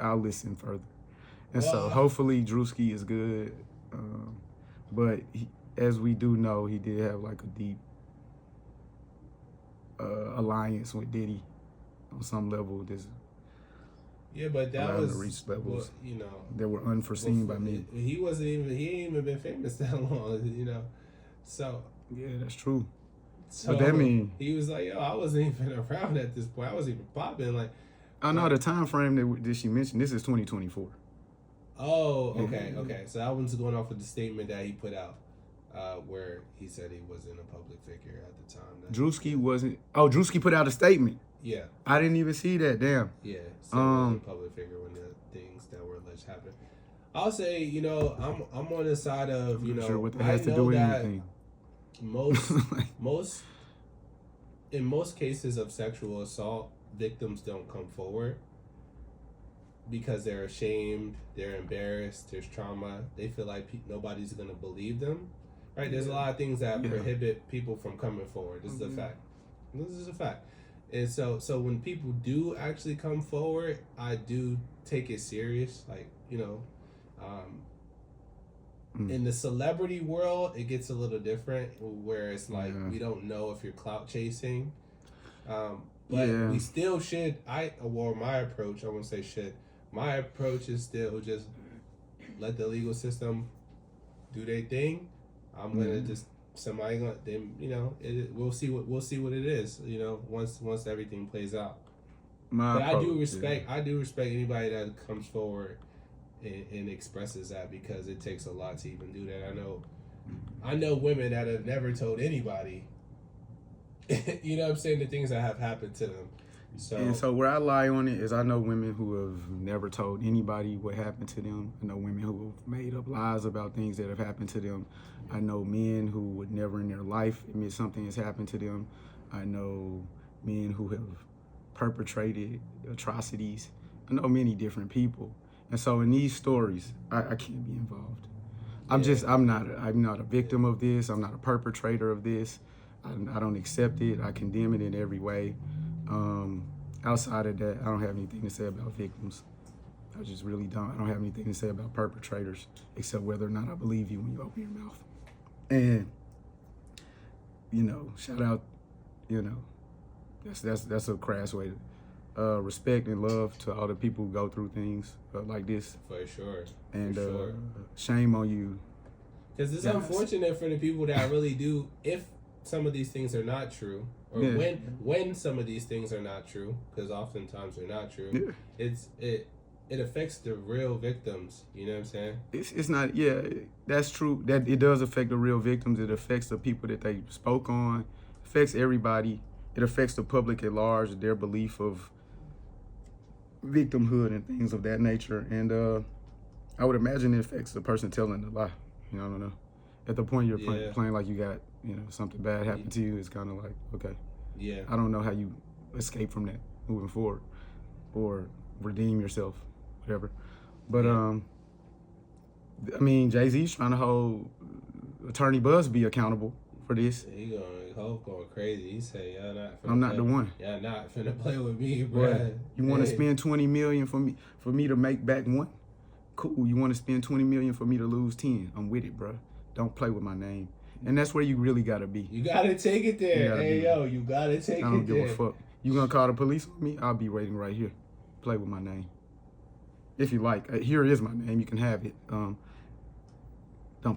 I'll listen further. And so Well, hopefully Drewski is good. But as we do know, he did have like a deep alliance with Diddy on some level. Yeah, but that Allowed was to reach levels well, you know. that were unforeseen by Before- me. He ain't even been famous that long, you know. So Yeah, that's true. So What that mean? He was like, yo, I wasn't even around at this point. I wasn't even popping. Like, I know the time frame that she mentioned. This is 2024. oh, okay. So that one's going off with the statement that he put out, where he said he wasn't a public figure at the time. Drewski wasn't. Oh, Drewski put out a statement. Yeah. I didn't even see that. Damn. Yeah. So he wasn't a public figure when the things that were alleged happened. I'll say, you know, I'm on the side of, you know, sure what that I has to know do with that anything. in most cases of sexual assault, victims don't come forward because they're ashamed, they're embarrassed, there's trauma, they feel like nobody's gonna believe them, right? There's a lot of things that prohibit people from coming forward. This is a fact. This is a fact. And so when people do actually come forward, I do take it serious. Like, you know, in the celebrity world, it gets a little different, where it's like we don't know if you're clout chasing, but we still should. My approach, I wouldn't say should. My approach is still just let the legal system do their thing. I'm gonna just somebody gonna then, you know, we'll see what it is, you know, once everything plays out. But I do respect anybody that comes forward and expresses that, because it takes a lot to even do that. I know women that have never told anybody, you know what I'm saying, the things that have happened to them. So where I lie on it is, I know women who have never told anybody what happened to them. I know women who have made up lies about things that have happened to them. I know men who would never in their life admit something has happened to them. I know men who have perpetrated atrocities. I know many different people. And so in these stories, I can't be involved. I'm not a victim of this. I'm not a perpetrator of this. I don't accept it. I condemn it in every way. Outside of that, I don't have anything to say about victims. I just really don't. I don't have anything to say about perpetrators, except whether or not I believe you when you open your mouth. And, you know, shout out, you know, that's a crass way to respect and love to all the people who go through things like this. For sure. And shame on you. Because it's unfortunate for the people that really do, if some of these things are not true, or when some of these things are not true, because oftentimes they're not true, it affects the real victims. You know what I'm saying? It's not. Yeah, that's true. That it does affect the real victims. It affects the people that they spoke on. It affects everybody. It affects the public at large, their belief of victimhood and things of that nature. And I would imagine it affects the person telling the lie. You know, I don't know. At the point you're playing like you got, you know, something bad happened to you, it's kind of like, okay. Yeah. I don't know how you escape from that moving forward or redeem yourself, whatever. But, I mean, Jay-Z's trying to hold Attorney Busby accountable for this. He going crazy. He say, y'all not finna I'm not the one. Y'all not finna play with me, bro. You want to spend $20 million for me to make back one? Cool. You want to spend $20 million for me to lose 10? I'm with it, bro. Don't play with my name. And that's where you really got to be. You got to take it there. Hey, yo, you got to take it there. I don't give a fuck. You going to call the police on me? I'll be waiting right here. Play with my name. If you like. Here is my name. You can have it. Don't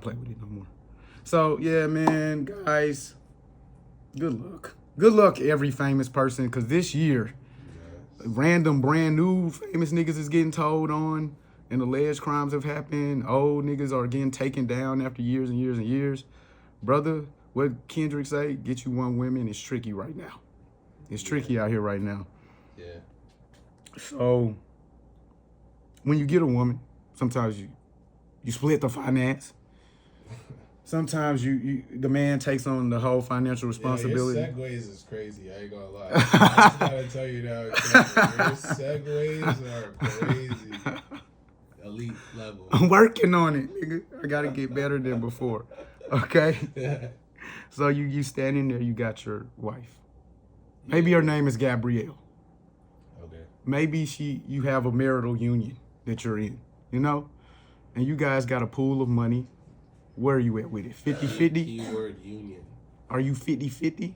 play with it no more. So, yeah, man, guys, good luck. Good luck, every famous person, because this year, random, brand new famous niggas is getting told on, and alleged crimes have happened. Old niggas are getting taken down after years and years and years. Brother, what Kendrick say? Get you one woman. It's tricky right now. It's tricky out here right now. Yeah. So, when you get a woman, sometimes you split the finance. Sometimes the man takes on the whole financial responsibility. Your segues is crazy. I ain't gonna lie. I just gotta tell you now. Your segues are crazy. Elite level. I'm working on it, nigga. I gotta get better than before. Okay? So you standing there, you got your wife. Maybe her name is Gabrielle. Okay. Maybe you have a marital union that you're in, you know? And you guys got a pool of money. Where are you at with it? 50-50? Keyword union. Are you 50-50?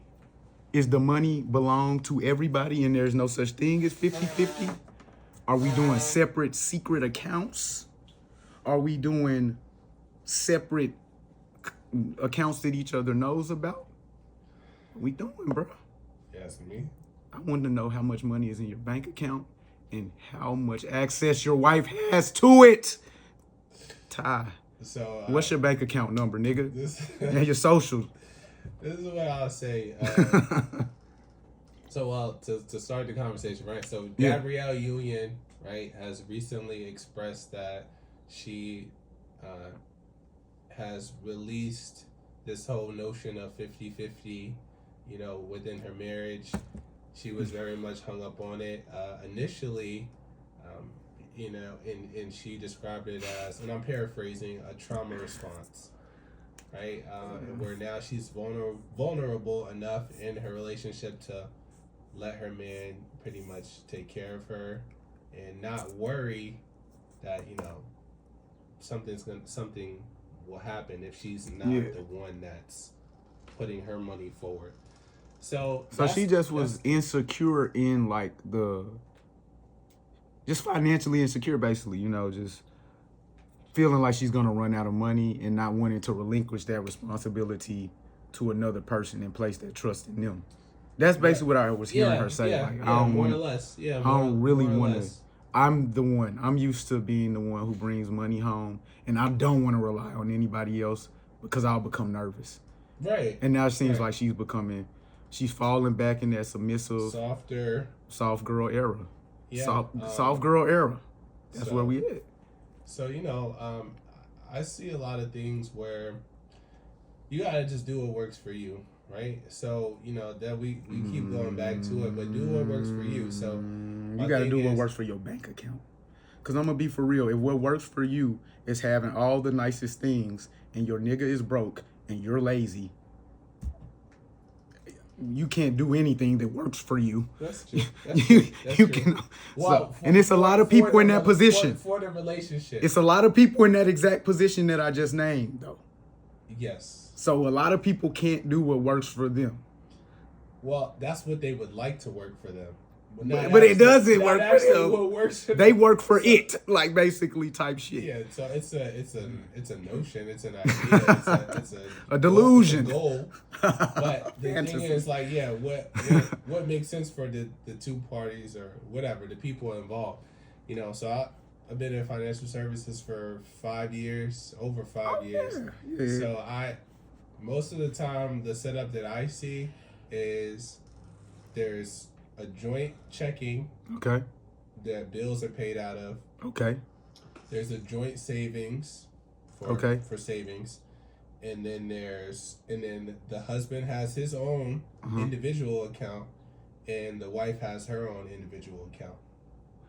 Is the money belong to everybody and there's no such thing as 50-50? Are we doing separate secret accounts? Are we doing separate accounts that each other knows about? What we doing, bro? You asking me? I want to know how much money is in your bank account and how much access your wife has to it. Ty, So what's your bank account number, nigga? This, And your social. this is what I'll say. So, to start the conversation, right? So, Yeah. Gabrielle Union, right, has recently expressed that she has released this whole notion of 50-50, you know, within her marriage. She was very much hung up on it initially, you know, and she described it as, and I'm paraphrasing, a trauma response, right? Where now she's vulnerable enough in her relationship to let her man pretty much take care of her and not worry that, you know, something will happen if she's not the one that's putting her money forward. So she just was insecure in like just financially insecure, basically, you know, just feeling like she's gonna run out of money and not wanting to relinquish that responsibility to another person and place that trust in them. That's basically what I was hearing her say. Like, I don't more want, or less. Yeah, I don't really want to. less. I'm the one. I'm used to being the one who brings money home, and I don't want to rely on anybody else because I'll become nervous. Right. And now it seems like she's falling back in that submissive, soft girl era. Yeah, soft girl era. That's where we at. So, you know, I see a lot of things where you gotta just do what works for you, right? So, you know, that we keep going back to it, but do what works for you. So you gotta do what works for your bank account. Cause I'm gonna be for real. If what works for you is having all the nicest things and your nigga is broke and you're lazy, you can't do anything that works for you. That's true. That's true. Well, and it's a lot of people in that position. For the relationship. It's a lot of people in that exact position that I just named, though. Yes. So a lot of people can't do what works for them. Well, that's what they would like to work for them. But it doesn't work for them. What works for they them. work for it, like basically type shit. Yeah, so it's a notion, it's an idea, it's a delusion, goal. But the thing is, like, yeah, what makes sense for the two parties or whatever, the people involved, you know. So I've been in financial services for 5 years, over 5 years. Yeah. So most of the time the setup that I see is there's a joint checking. Okay. That bills are paid out of. Okay. There's a joint savings for savings. And then the husband has his own individual account and the wife has her own individual account.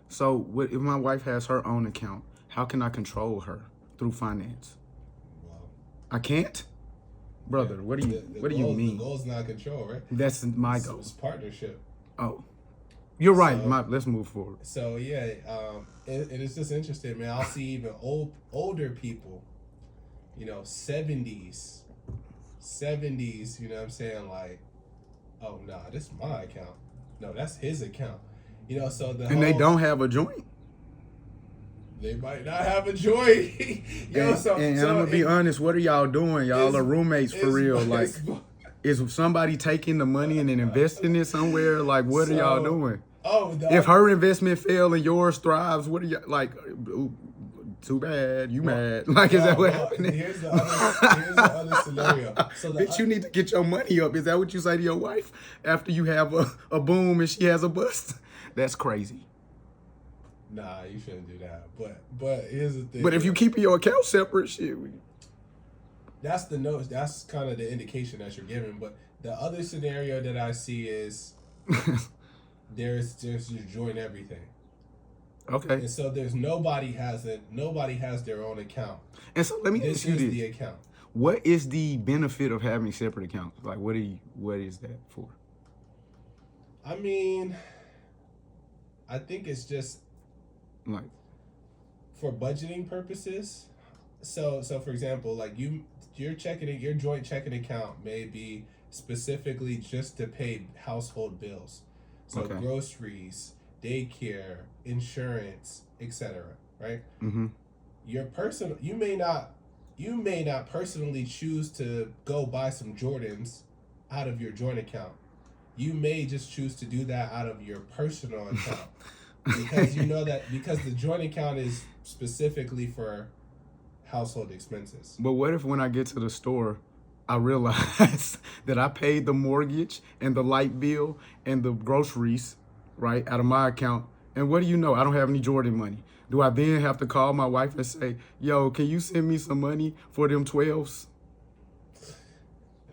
So what if my wife has her own account? How can I control her through finance? Well, I can't? Brother, what do you mean? The goal is not control, right? That's my goal. It's partnership. Oh, you're right. Let's move forward. So yeah, and it's just interesting, man. I'll see even older people, you know, 70s, you know what I'm saying? Like, oh nah, this is my account. No, that's his account. You know, so they don't have a joint. They might not have a joint. I'm gonna be honest. What are y'all doing? Y'all are roommates for real. Like, is somebody taking the money and then investing it somewhere? Like, what are y'all doing? If her investment fail and yours thrives, what are you like? Ooh, too bad. You mad? Like, is that what happened? Here's the other scenario. So bitch, you need to get your money up. Is that what you say to your wife after you have a boom and she has a bust? That's crazy. Nah, you shouldn't do that. But here's the thing. But if you keep your account separate, shit. That's the note. That's kind of the indication that you're giving. But the other scenario that I see is there's just joint everything. Okay. And so there's nobody has their own account. And so let me ask you this: the account. What is the benefit of having separate accounts? Like, what is that for? I mean, I think it's just like for budgeting purposes. So for example, like your joint checking account may be specifically just to pay household bills. So groceries, daycare, insurance, etc. Right? Mm-hmm. You may not you may not personally choose to go buy some Jordans out of your joint account. You may just choose to do that out of your personal account because you know that because the joint account is specifically for household expenses. But what if when I get to the store, I realize that I paid the mortgage and the light bill and the groceries, right, out of my account. And what do you know? I don't have any Jordan money. Do I then have to call my wife and say, yo, can you send me some money for them 12s?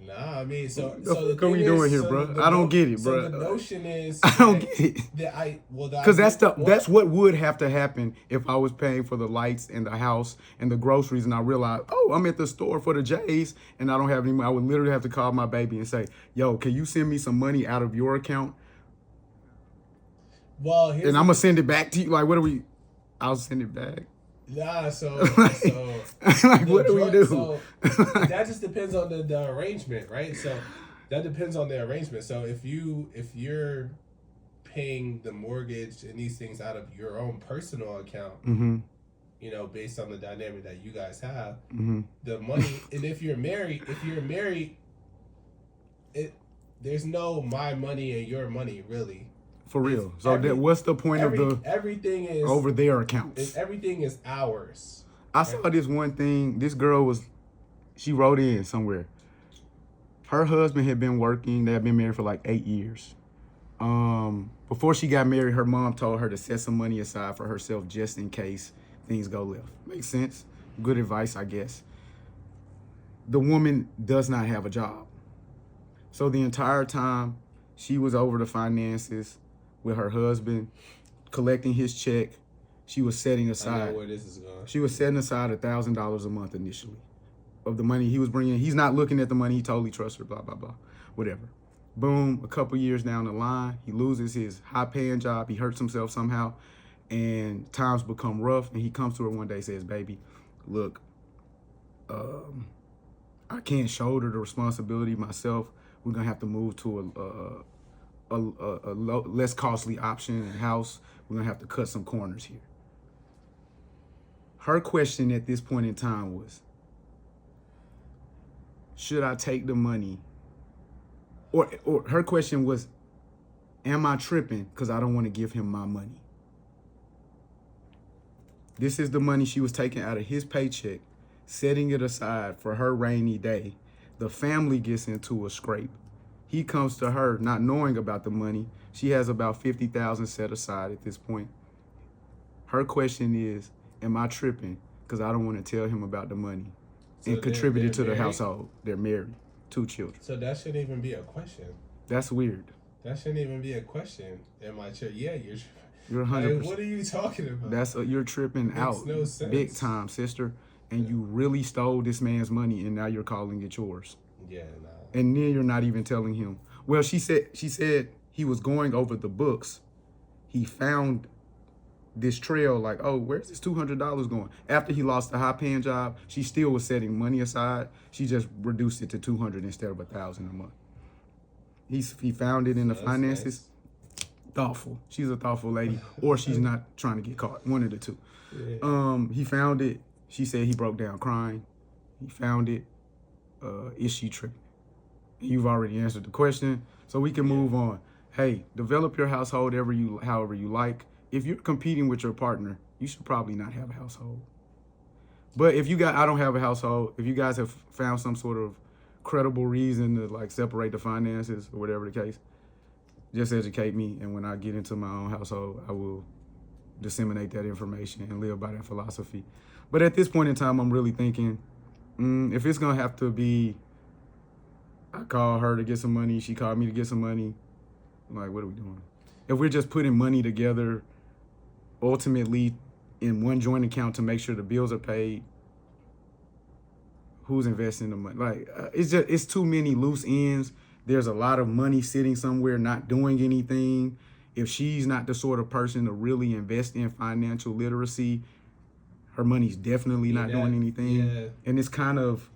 Nah, I mean, so What are we doing here, bro? I don't get it, bro. So the notion is, I don't get it. Because that's what would have to happen if I was paying for the lights and the house and the groceries, and I realized, oh, I'm at the store for the J's and I don't have any money. I would literally have to call my baby and say, yo, can you send me some money out of your account? Well, and I'm gonna send it back to you. Like, what are we? I'll send it back. Nah, so like, what do we do? So that just depends on the arrangement, right? So that depends on the arrangement. So if you're paying the mortgage and these things out of your own personal account, mm-hmm. you know, based on the dynamic that you guys have, mm-hmm. the money, and if you're married, there's no my money and your money really. For real. So what's the point of everything is over their accounts? Everything is ours. I saw this one thing. This girl she wrote in somewhere. Her husband had been working. They had been married for like 8 years. Before she got married, her mom told her to set some money aside for herself just in case things go left. Makes sense. Good advice, I guess. The woman does not have a job. So the entire time she was over the finances with her husband, collecting his check, she was setting aside. I know where this is going. She was setting aside $1,000 a month initially of the money he was bringing. He's not looking at the money. He totally trusts her, blah, blah, blah, whatever. Boom, a couple years down the line, he loses his high-paying job. He hurts himself somehow, and times become rough, and he comes to her one day and says, baby, look, I can't shoulder the responsibility myself. We're going to have to move to a less costly option in house. We're going to have to cut some corners here. Her question at this point in time was, should I take the money? Or her question was, am I tripping because I don't want to give him my money? This is the money she was taking out of his paycheck, setting it aside for her rainy day. The family gets into a scrape. He comes to her not knowing about the money. She has about $50,000 set aside at this point. Her question is, am I tripping because I don't want to tell him about the money and contribute to the household? They're married, 2 children. So that shouldn't even be a question. That's weird. That shouldn't even be a question. Am I tripping? Yeah, you're 100%. Like, what are you talking about? You're tripping out no sense. Big time, sister. And you really stole this man's money and now you're calling it yours. Yeah, nah. And then you're not even telling him. Well, she said he was going over the books. He found this trail like, oh, where's this $200 going? After he lost the high-paying job, she still was setting money aside. She just reduced it to $200 instead of $1,000 a month. He found it in the finances. Nice. Thoughtful. She's a thoughtful lady, or she's not trying to get caught. One of the two. Yeah. He found it. She said he broke down crying. He found it. Is she tripping? You've already answered the question, so we can move on. Hey, develop your household however you like. If you're competing with your partner, you should probably not have a household. But if I don't have a household, if you guys have found some sort of credible reason to like separate the finances or whatever the case, just educate me. And when I get into my own household, I will disseminate that information and live by that philosophy. But at this point in time, I'm really thinking, if it's gonna have to be, I call her to get some money, she called me to get some money, like, what are we doing? If we're just putting money together, ultimately in one joint account to make sure the bills are paid, who's investing the money? Like, it's too many loose ends. There's a lot of money sitting somewhere not doing anything. If she's not the sort of person to really invest in financial literacy, her money's definitely not doing anything. Yeah. And it's kind of,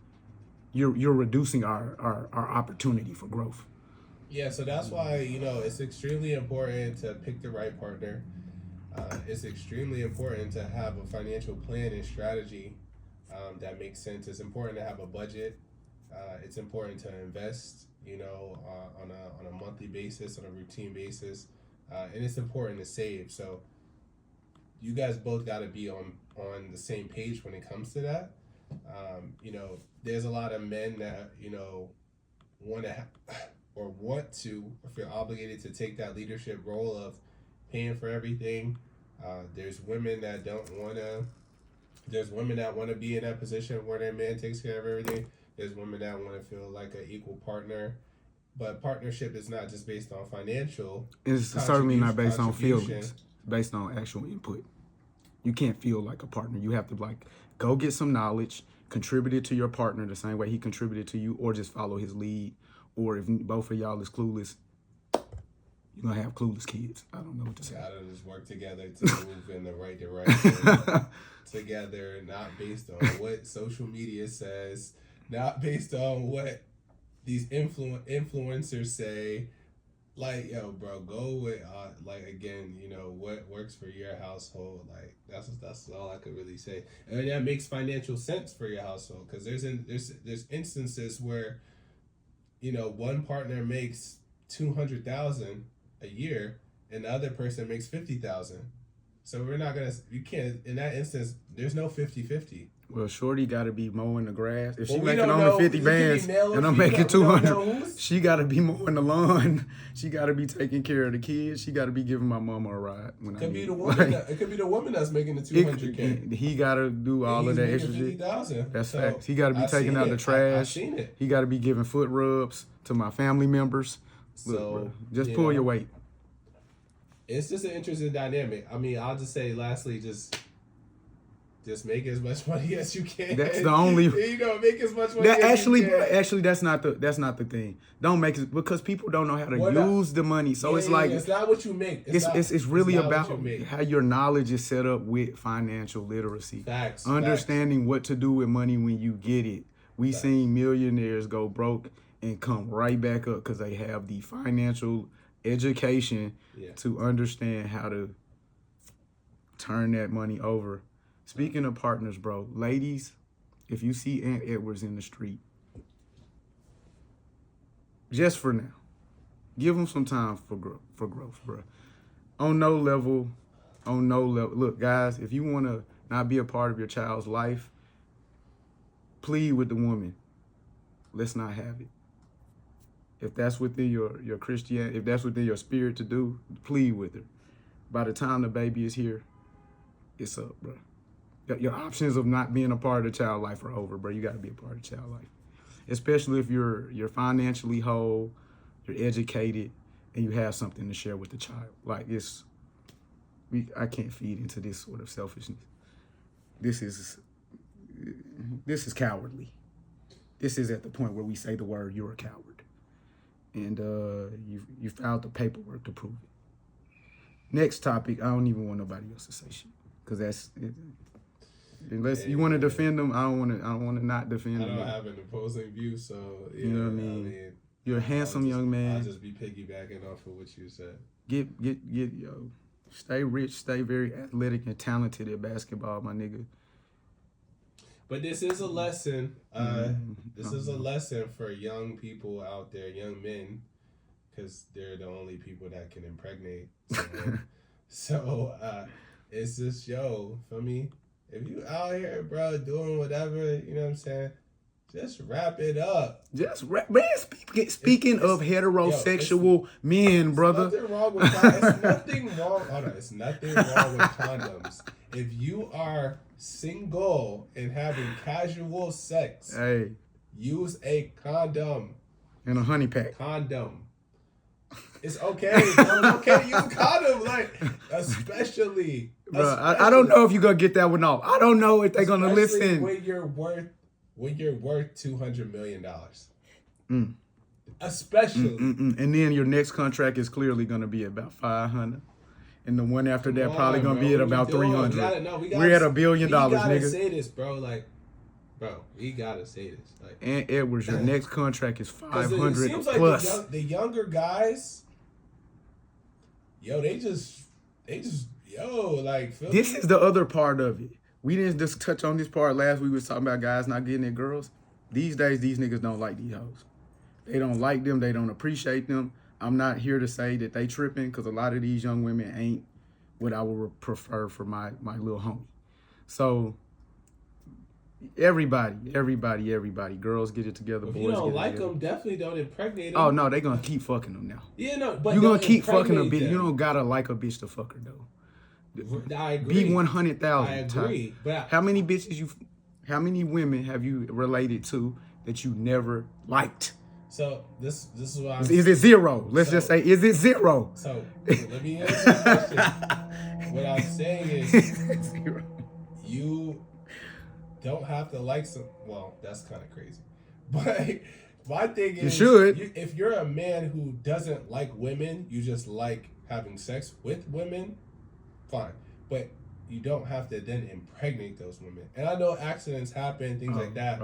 you're reducing our opportunity for growth. Yeah, so that's why, it's extremely important to pick the right partner. It's extremely important to have a financial plan and strategy that makes sense. It's important to have a budget. It's important to invest, on a monthly basis, on a routine basis, and it's important to save. So you guys both got to be on the same page when it comes to that. There's a lot of men that want to or feel obligated to take that leadership role of paying for everything. There's women that don't want to. There's women that want to be in that position where their man takes care of everything. There's women that want to feel like an equal partner. But partnership is not just based on financial. It's certainly not based on feelings. Based on actual input. You can't feel like a partner. You have to go get some knowledge, contribute it to your partner the same way he contributed to you, or just follow his lead. Or if both of y'all is clueless, you're going to have clueless kids. I don't know what to say. Gotta just work together to move in the right direction. Together, not based on what social media says, not based on what these influencers say. Like, yo, bro, go with what works for your household. Like, that's all I could really say, and that makes financial sense for your household, because there's instances where, one partner makes $200,000 a year, and the other person makes $50,000. So you can't, in that instance, there's no 50-50. Well, shorty got to be mowing the grass. If she making only 50 bands and I'm making 200, she got to be mowing the lawn. She got to be taking care of the kids. She got to be giving my mama a ride. It could be the woman that's making the $200K. He got to do all of that extra shit. That's facts. He got to be taking out the trash. I've seen it. He got to be giving foot rubs to my family members. Look, bro, just pull your weight. It's just an interesting dynamic. I mean, I'll just say, lastly, just make as much money as you can. That's the only. Make as much money as you can. Actually, that's not the thing. Don't make it, because people don't know how to use the money. So it's it's not what you make. It's really about how your knowledge is set up with financial literacy. Facts. Understanding what to do with money when you get it. We seen millionaires go broke and come right back up because they have the financial education to understand how to turn that money over. Speaking of partners, bro, ladies, if you see Aunt Edwards in the street, just for now, give them some time for growth, bro. On no level. Look, guys, if you want to not be a part of your child's life, plead with the woman. Let's not have it. If that's within your Christianity, if that's within your spirit to do, plead with her. By the time the baby is here, it's up, bro. Your options of not being a part of the child life are over, bro. You got to be a part of the child life. Especially if you're financially whole, you're educated, and you have something to share with the child. Like, I can't feed into this sort of selfishness. This is cowardly. This is at the point where we say the word, you're a coward. And you filed the paperwork to prove it. Next topic, I don't even want nobody else to say shit, because that's it. Unless you want to defend them, I don't want to not defend them. I don't have an opposing view, so you know what I mean. You're a handsome young man. I'll just be piggybacking off of what you said. Get stay rich, stay very athletic and talented at basketball, my nigga. But this is a lesson. This is a lesson for young people out there, young men, because they're the only people that can impregnate someone. So it's just, feel me? If you out here, bro, doing whatever, you know what I'm saying? Just wrap it up. Just wrap. Man, speaking of heterosexual men, brother. Nothing wrong with that. It's nothing wrong. Hold on. It's nothing wrong with condoms. If you are single and having casual sex, hey, use a condom. And a honey pack. Condom. It's okay. It's okay to use a condom, like, especially. Bro, I don't know if you're gonna get that one off. I don't know if they're gonna listen. When you're worth $200 million. Especially. And then your next contract is clearly gonna be about 500. And the one after that probably gonna be at about 300. We're at $1 billion, nigga. We gotta say this, bro. Like, bro, we gotta say this. Like, Aunt Edwards, your next contract is 500 it seems plus. Like the younger guys, they just, like. This is the other part of it. We didn't just touch on this part last week. We was talking about guys not getting their girls. These days, these niggas don't like these hoes. They don't like them. They don't appreciate them. I'm not here to say that they tripping because a lot of these young women ain't what I would prefer for my little homie. So everybody, girls get it together, If boys you don't get it like together. them, definitely don't impregnate them. Oh no, they gonna keep fucking them now. Yeah, no, but You gonna don't keep fucking a impregnate bitch. You them. don't gotta like a bitch to fuck her though. I agree. Be 100,000. I agree, but how many women have you related to that you never liked? so this is what I'm. Is it zero? Let's just say, is it zero? So let me answer the question. What I'm saying is, Zero. you don't have to like some. Well, that's kind of crazy, but my thing is, You should. if you're a man who doesn't like women, you just like having sex with women, fine. But you don't have to then impregnate those women. And I know accidents happen, things like that.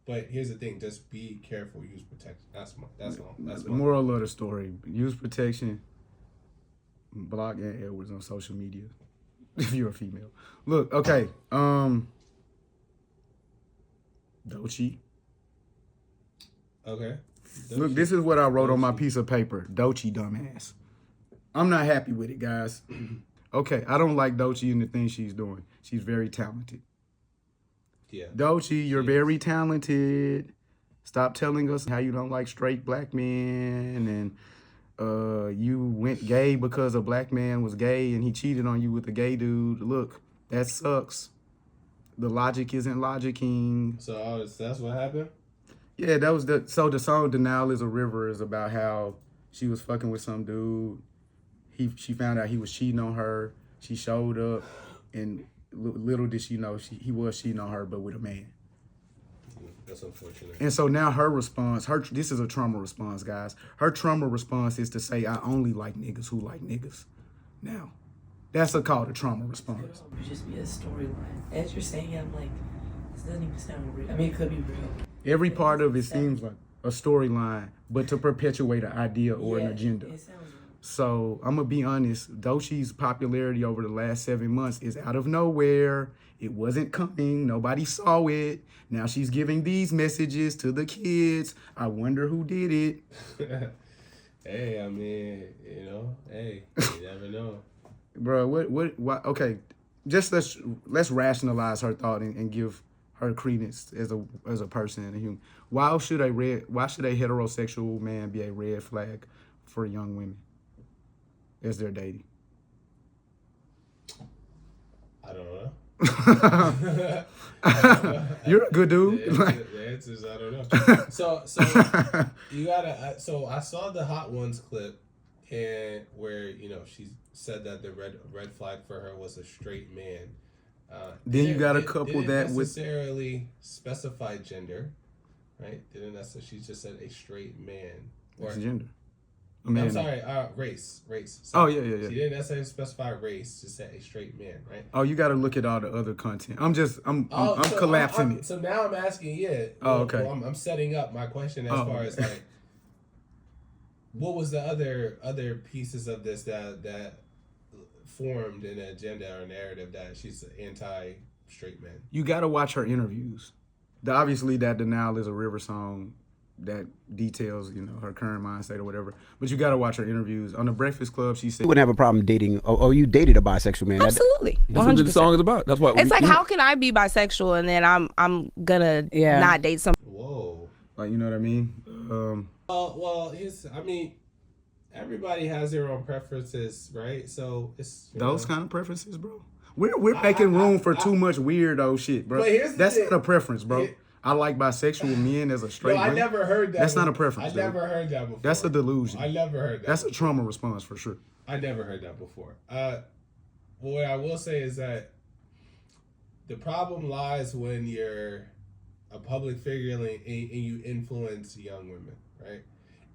But here's the thing: just be careful. Use protection. That's all. That's The my moral of the story: use protection. Block Aunt Edwards on social media if you're a female. Look, okay. Doechii. Okay. Look, this is what I wrote on my piece of paper. Doechii, dumbass. I'm not happy with it, guys. Okay, I don't like Doechii and the things she's doing. She's very talented. Yeah. Doechii, you're very talented. Stop telling us how you don't like straight black men and you went gay because a black man was gay and he cheated on you with a gay dude. Look, that sucks. The logic isn't logicking. So that's what happened? Yeah, that was the song Denial is a River is about how she was fucking with some dude. She found out he was cheating on her. She showed up and little did she know he was cheating on her, but with a man. That's unfortunate. And so now her response, this is a trauma response, guys. Her trauma response is to say, I only like niggas who like niggas. Now, that's a call to trauma response. It would just be a storyline. As you're saying it, I'm like, this doesn't even sound real. I mean, it could be real. Every part of it seems like a storyline, but to perpetuate an idea or an agenda. It sounds real. So I'm gonna be honest, Doechii's popularity over the last 7 months is out of nowhere. It wasn't coming, nobody saw it. Now she's giving these messages to the kids. I wonder who did it. Hey, I mean, hey, you never know. Bro, what okay. Just let's rationalize her thought and give her credence as a person and a human. Why should a heterosexual man be a red flag for young women as they're dating? I don't know. You're a good dude. The answer is I don't know. So you gotta. So I saw the Hot Ones clip, and where she said that the red flag for her was a straight man. Then you gotta couple that with necessarily specified gender, right? Didn't necessarily. She just said a straight man. Or gender. I'm sorry, race. Oh, yeah. She didn't necessarily specify race, just said a straight man, right? Oh, you got to look at all the other content. I'm collapsing it. So now I'm asking, Oh, okay. Well, I'm setting up my question as far as like, what was the other pieces of this that formed an agenda or narrative that she's an anti-straight man? You got to watch her interviews. Obviously, that Denial is a River song that details, her current mindset or whatever. But you got to watch her interviews. On the Breakfast Club, she said... You wouldn't have a problem dating, or you dated a bisexual man. Absolutely. That's what the song is about. That's why it's like, how can I be bisexual and then I'm gonna not date some... Whoa. Like, you know what I mean? Well, everybody has their own preferences, right? So it's... Those kind of preferences, bro. We're making room for too much weirdo shit, bro. That's not a preference, bro. I like bisexual men as a straight man. I never heard that. That's not a preference. I never heard that before. That's a delusion. I never heard that. That's a trauma response for sure. I never heard that before. What I will say is that the problem lies when you're a public figure and you influence young women, right?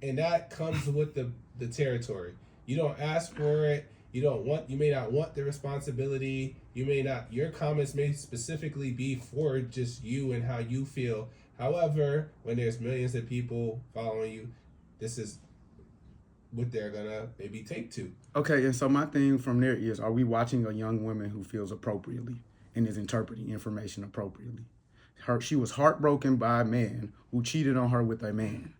And that comes with the territory. You don't ask for it. You may not want the responsibility. Your comments may specifically be for just you and how you feel. However, when there's millions of people following you, this is what they're gonna maybe take to. Okay, and so my thing from there is, are we watching a young woman who feels appropriately and is interpreting information appropriately. She was heartbroken by a man who cheated on her with a man.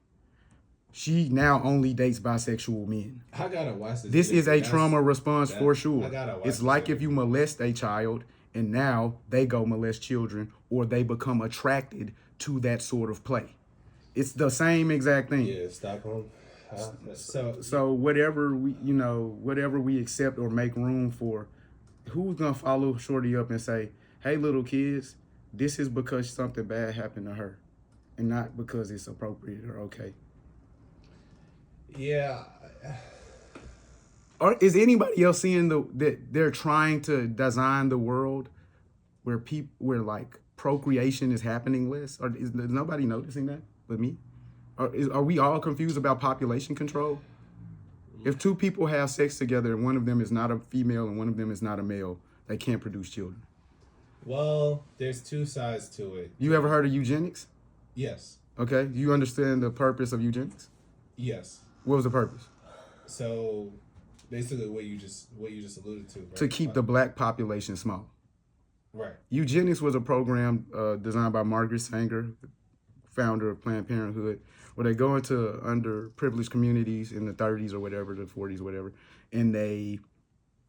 She now only dates bisexual men. I gotta watch this. This is a trauma response for sure. I gotta watch it's like if you molest a child and now they go molest children, or they become attracted to that sort of play. It's the same exact thing. Yeah, Stockholm. So whatever we accept or make room for, who's gonna follow Shorty up and say, "Hey, little kids, this is because something bad happened to her, and not because it's appropriate or okay." Yeah. Or is anybody else seeing that they're trying to design the world where like procreation is happening less? Or is nobody noticing that but me? Are we all confused about population control? If two people have sex together and one of them is not a female and one of them is not a male, they can't produce children. Well, there's two sides to it. You ever heard of eugenics? Yes. Okay. Do you understand the purpose of eugenics? Yes. What was the purpose? So basically what you just alluded to, right? To keep the black population small. Right. Eugenics was a program designed by Margaret Sanger, founder of Planned Parenthood, where they go into underprivileged communities in the 30s or whatever, the 40s or whatever, and they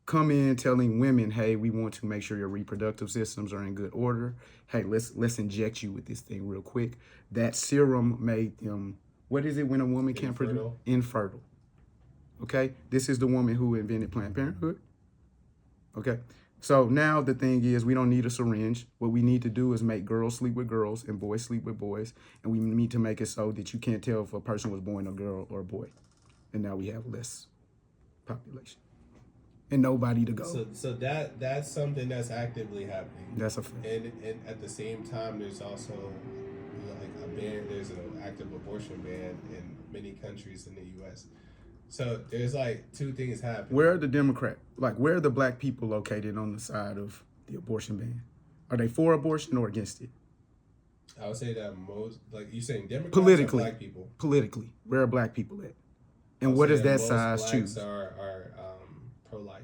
come in telling women, hey, we want to make sure your reproductive systems are in good order. Hey, let's inject you with this thing real quick. That serum made them, what is it when a woman can't produce? Infertile. Okay? This is the woman who invented Planned Parenthood. Okay? So now the thing is, we don't need a syringe. What we need to do is make girls sleep with girls and boys sleep with boys. And we need to make it so that you can't tell if a person was born a girl or a boy. And now we have less population. And nobody to go. So that's something that's actively happening. That's a fact. And at the same time, there's also like a ban. There's an active abortion ban in many countries in the U.S. So there's like two things happening. Where are the black people located on the side of the abortion ban? Are they for abortion or against it? I would say that most, like you saying, Democrats politically, or black people? Politically, where are black people at? And what does that size choose? Are pro-life,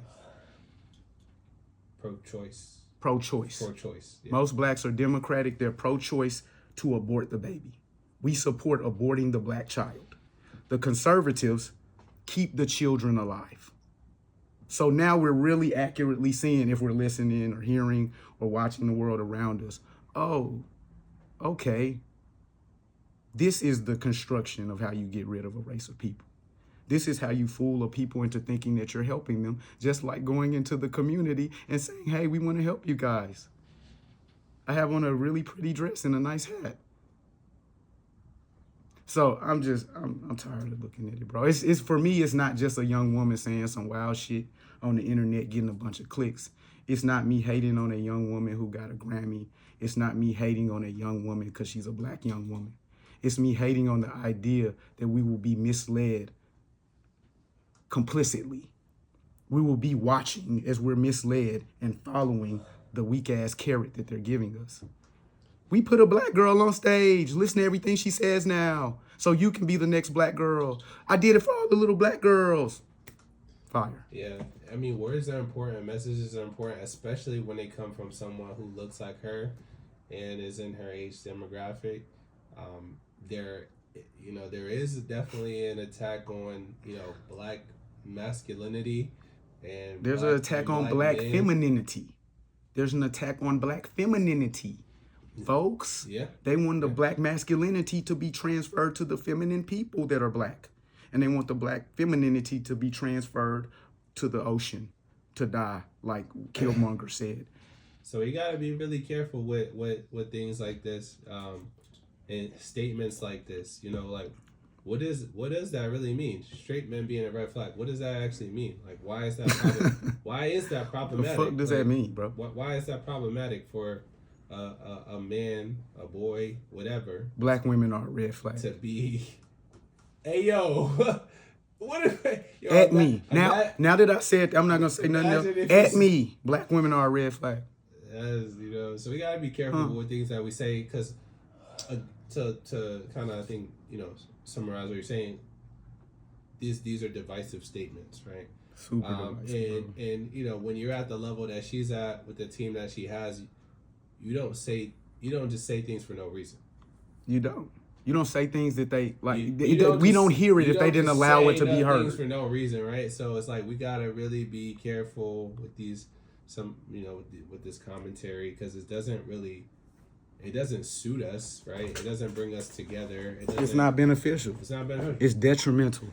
pro-choice. Pro-choice. Pro-choice. Yeah. Most blacks are Democratic. They're pro-choice to abort the baby. We support aborting the black child. The conservatives keep the children alive. So now we're really accurately seeing, if we're listening or hearing or watching the world around us, oh, okay, this is the construction of how you get rid of a race of people. This is how you fool a people into thinking that you're helping them, just like going into the community and saying, hey, we want to help you guys. I have on a really pretty dress and a nice hat. So I'm tired of looking at it, bro. It's for me, it's not just a young woman saying some wild shit on the internet, getting a bunch of clicks. It's not me hating on a young woman who got a Grammy. It's not me hating on a young woman because she's a black young woman. It's me hating on the idea that we will be misled complicitly. We will be watching as we're misled and following the weak ass carrot that they're giving us. We put a black girl on stage. Listen to everything she says now, so you can be the next black girl. I did it for all the little black girls. Fire. Yeah, I mean, words are important. Messages are important, especially when they come from someone who looks like her and is in her age demographic. There is definitely an attack on, black masculinity, and there's an attack on black femininity. There's an attack on black femininity. Folks, yeah, they want the black masculinity to be transferred to the feminine people that are black. And they want the black femininity to be transferred to the ocean to die, like Killmonger said. So you got to be really careful with things like this, and statements like this. Like, what does that really mean? Straight men being a red flag. What does that actually mean? Like, why is that problematic? The fuck does that mean, bro? Why is that problematic for a man, a boy, whatever? Black women are a red flag. To be, hey yo, what if at me now that I said, I'm not gonna say nothing else. At me, black women are a red flag. So we gotta be careful with things that we say, because to kind of, I think, summarize what you're saying, these are divisive statements, right? Super nice, and you know, when you're at the level that she's at with the team that she has, you don't just say things for no reason. You don't. You don't say things that they like. We don't hear it if they didn't allow it to be heard. Things for no reason, right? So it's like we gotta really be careful with with this commentary, because it doesn't suit us, right? It doesn't bring us together. It's not beneficial. It's not beneficial. It's detrimental.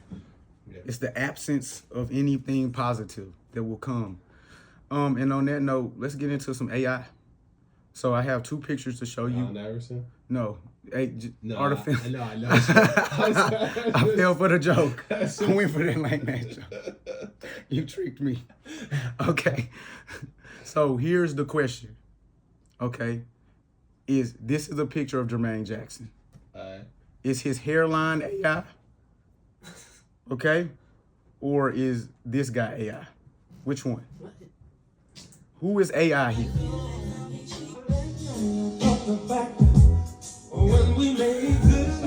Yeah. It's the absence of anything positive that will come. And on that note, let's get into some AI. So I have 2 pictures to show you. Iverson? No. No, artificial. I know. I fell for the joke. I went for that lame ass joke. You tricked me. Okay. So here's the question. Okay. This is a picture of Jermaine Jackson. Is his hairline AI? Okay? Or is this guy AI? Which one? Who is AI here?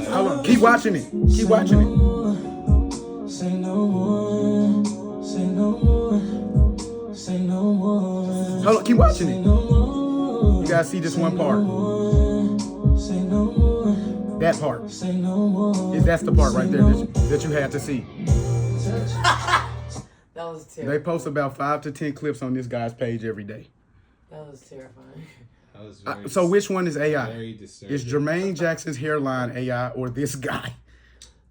Hold on. Keep watching it. Keep watching it. Say no more. Say no more. Say no more. Hold on. Keep watching it. You guys see this one part. Say no more. That part. Say no more. That's the part right there that you had to see. That was terrible. They post about 5 to 10 clips on this guy's page every day. That was terrifying. So which one is AI? Very disturbing. Is Jermaine Jackson's hairline AI or this guy?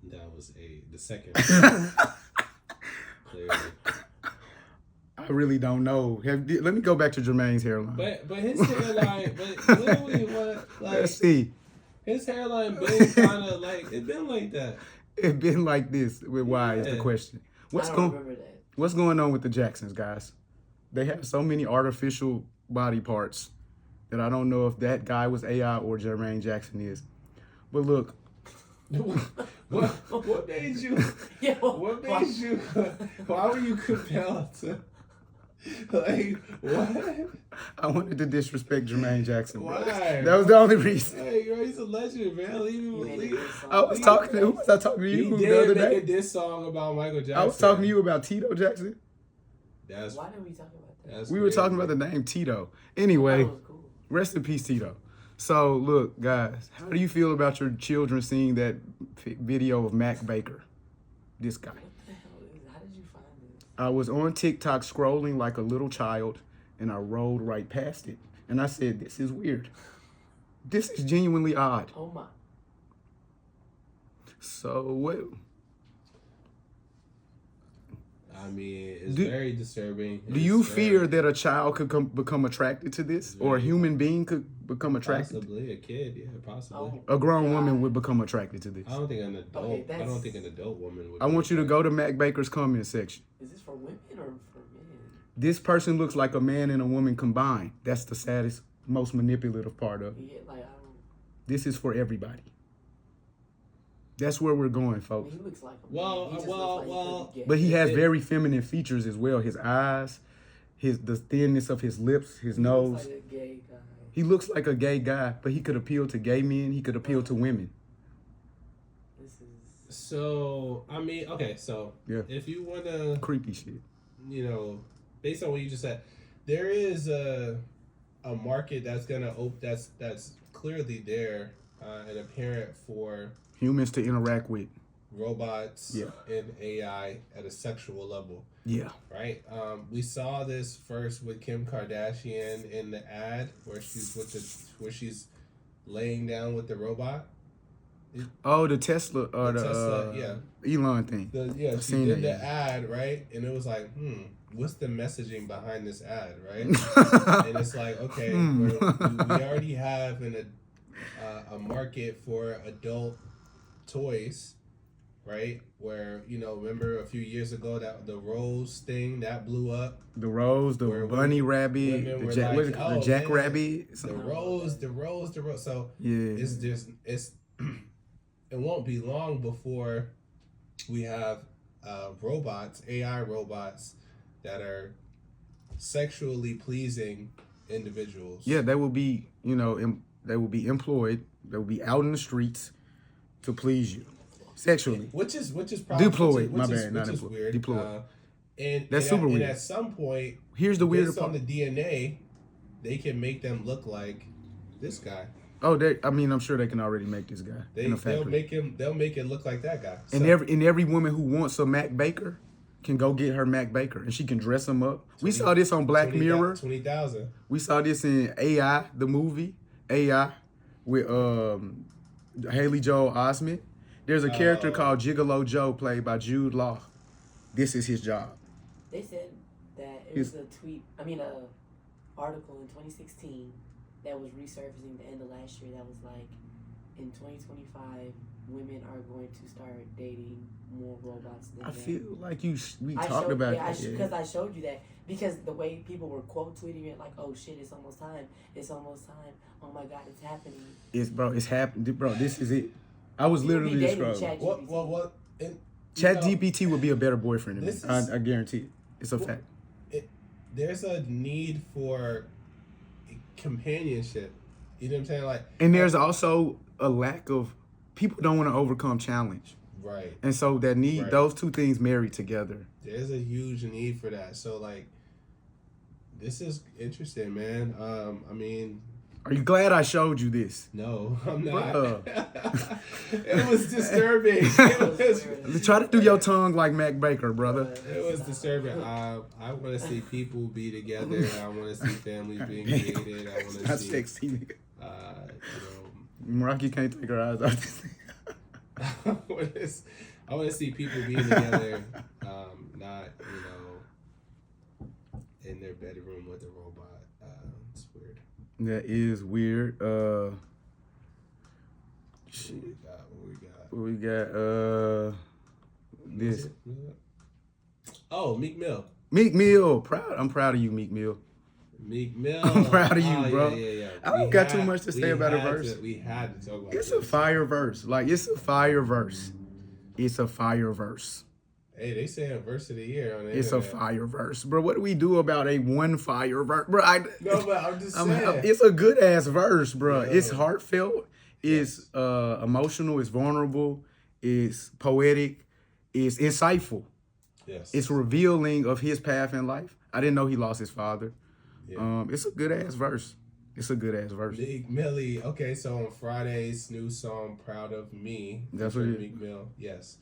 That was the second. Clearly. I really don't know. Let me go back to Jermaine's hairline. But his hairline, but literally what? Like, let's see. His hairline been kind of like, it been like that. It been like this. Why is the question? What's going on with the Jacksons, guys? They have so many artificial body parts that I don't know if that guy was AI or Jermaine Jackson is. But look. What made you? Yeah, why were you compelled to? Like, what? I wanted to disrespect Jermaine Jackson. Why? Bro. That was the only reason. Hey, girl, he's a legend, man. Who was I talking to you the other day? He did make a diss song about Michael Jackson. I was talking to you about Tito Jackson. Why did we talk about that? We were talking about the name Tito. Anyway, rest in peace, Tito. So, look, guys, how do you feel about your children seeing that video of Mack Baker? This guy. How did you find this? I was on TikTok scrolling like a little child, and I rolled right past it. And I said, this is weird. This is genuinely odd. Oh, my. So, what? I mean, it's very disturbing. Do you fear that a child could become attracted to this? Or a human being could become attracted? Possibly. A kid, yeah, possibly. A grown woman would become attracted to this. I don't think an adult woman would. I want you to go to Mack Baker's comment section. Is this for women or for men? This person looks like a man and a woman combined. That's the saddest, most manipulative part of it. Yeah, like, I don't... This is for everybody. That's where we're going, folks. He looks like a man. But he has very feminine features as well. His eyes, the thinness of his lips, his nose. Looks like a gay guy. He looks like a gay guy, but he could appeal to gay men. He could appeal to women. So, I mean, okay, so if you want to... Creepy shit. You know, based on what you just said, there is a market that's going to open, that's clearly there and apparent for... humans to interact with. Robots and AI at a sexual level. Yeah. Right? We saw this first with Kim Kardashian in the ad where she's laying down with the robot. The Tesla Elon thing. She did the ad, right? And it was like, what's the messaging behind this ad, right? And it's like, okay, we already have a market for adult toys, right? Where, remember a few years ago that the Rose thing that blew up? The Rose, the bunny rabbit, the jack rabbit. The Rose. So it won't be long before we have robots, AI robots that are sexually pleasing individuals. Yeah, they will be, they will be employed. They will be out in the streets to please you sexually. Which is probably deployed. My bad, not employed. Weird. Deployed. And That's super weird. And at some point, here's the weird based part. on the DNA, they can make them look like this guy. Oh, I'm sure they can already make this guy in a factory. They'll make it look like that guy. And every woman who wants a Mack Baker can go get her Mack Baker, and she can dress him up. We saw this on Black Mirror. 20,000. We saw this in AI, the movie AI, with Haley Joel Osment. There's a character called Gigolo Joe, played by Jude Law. This is his job. They said that it was a article in 2016 that was resurfacing the end of last year that was like, in 2025, women are going to start dating more robots than men. I feel like we talked about that. Because I showed you that. Because the way people were quote tweeting it, like, oh shit, it's almost time. It's almost time. Oh my God, it's happening. It's happening. Bro, this is it. I was literally describing. What? ChatGPT would be a better boyfriend than me. I guarantee it. It's a fact. There's a need for companionship. You know what I'm saying? Like, and there's also a lack of people don't want to overcome challenge. Right. And so that need those two things married together. There's a huge need for that. So like, this is interesting, man. I mean, are you glad I showed you this? No, I'm not. It was disturbing. Try to do your tongue like Mack Baker, brother. It was disturbing. I want to see people be together. I want to see families being created. I want to see. Sexy, nigga. Rocky can't take her eyes off this thing. I want to see people being together, not in their bedroom with a robot. It's weird. That is weird. Shit. What we got? This. Oh, Meek Mill. Meek Mill. I'm proud of you, Meek Mill. Meek Mill. I'm proud of you, bro. Yeah. I don't got too much to say about a verse. We had to talk about It's a fire verse. Like, it's a fire verse. It's a fire verse. Hey, they saying verse of the year on the It's internet. a fire verse. Bro, what do we do about a one fire verse? Bro, no, but I'm just saying. It's a good ass verse, bro. Yeah. It's heartfelt. It's emotional. It's vulnerable. It's poetic. It's insightful. Yes. It's revealing of his path in life. I didn't know he lost his father. Yeah. It's a good ass verse. It's a good ass verse. Meek Millie. Okay, so on Friday's new song, "Proud of Me," that's what Meek Mill. Yes,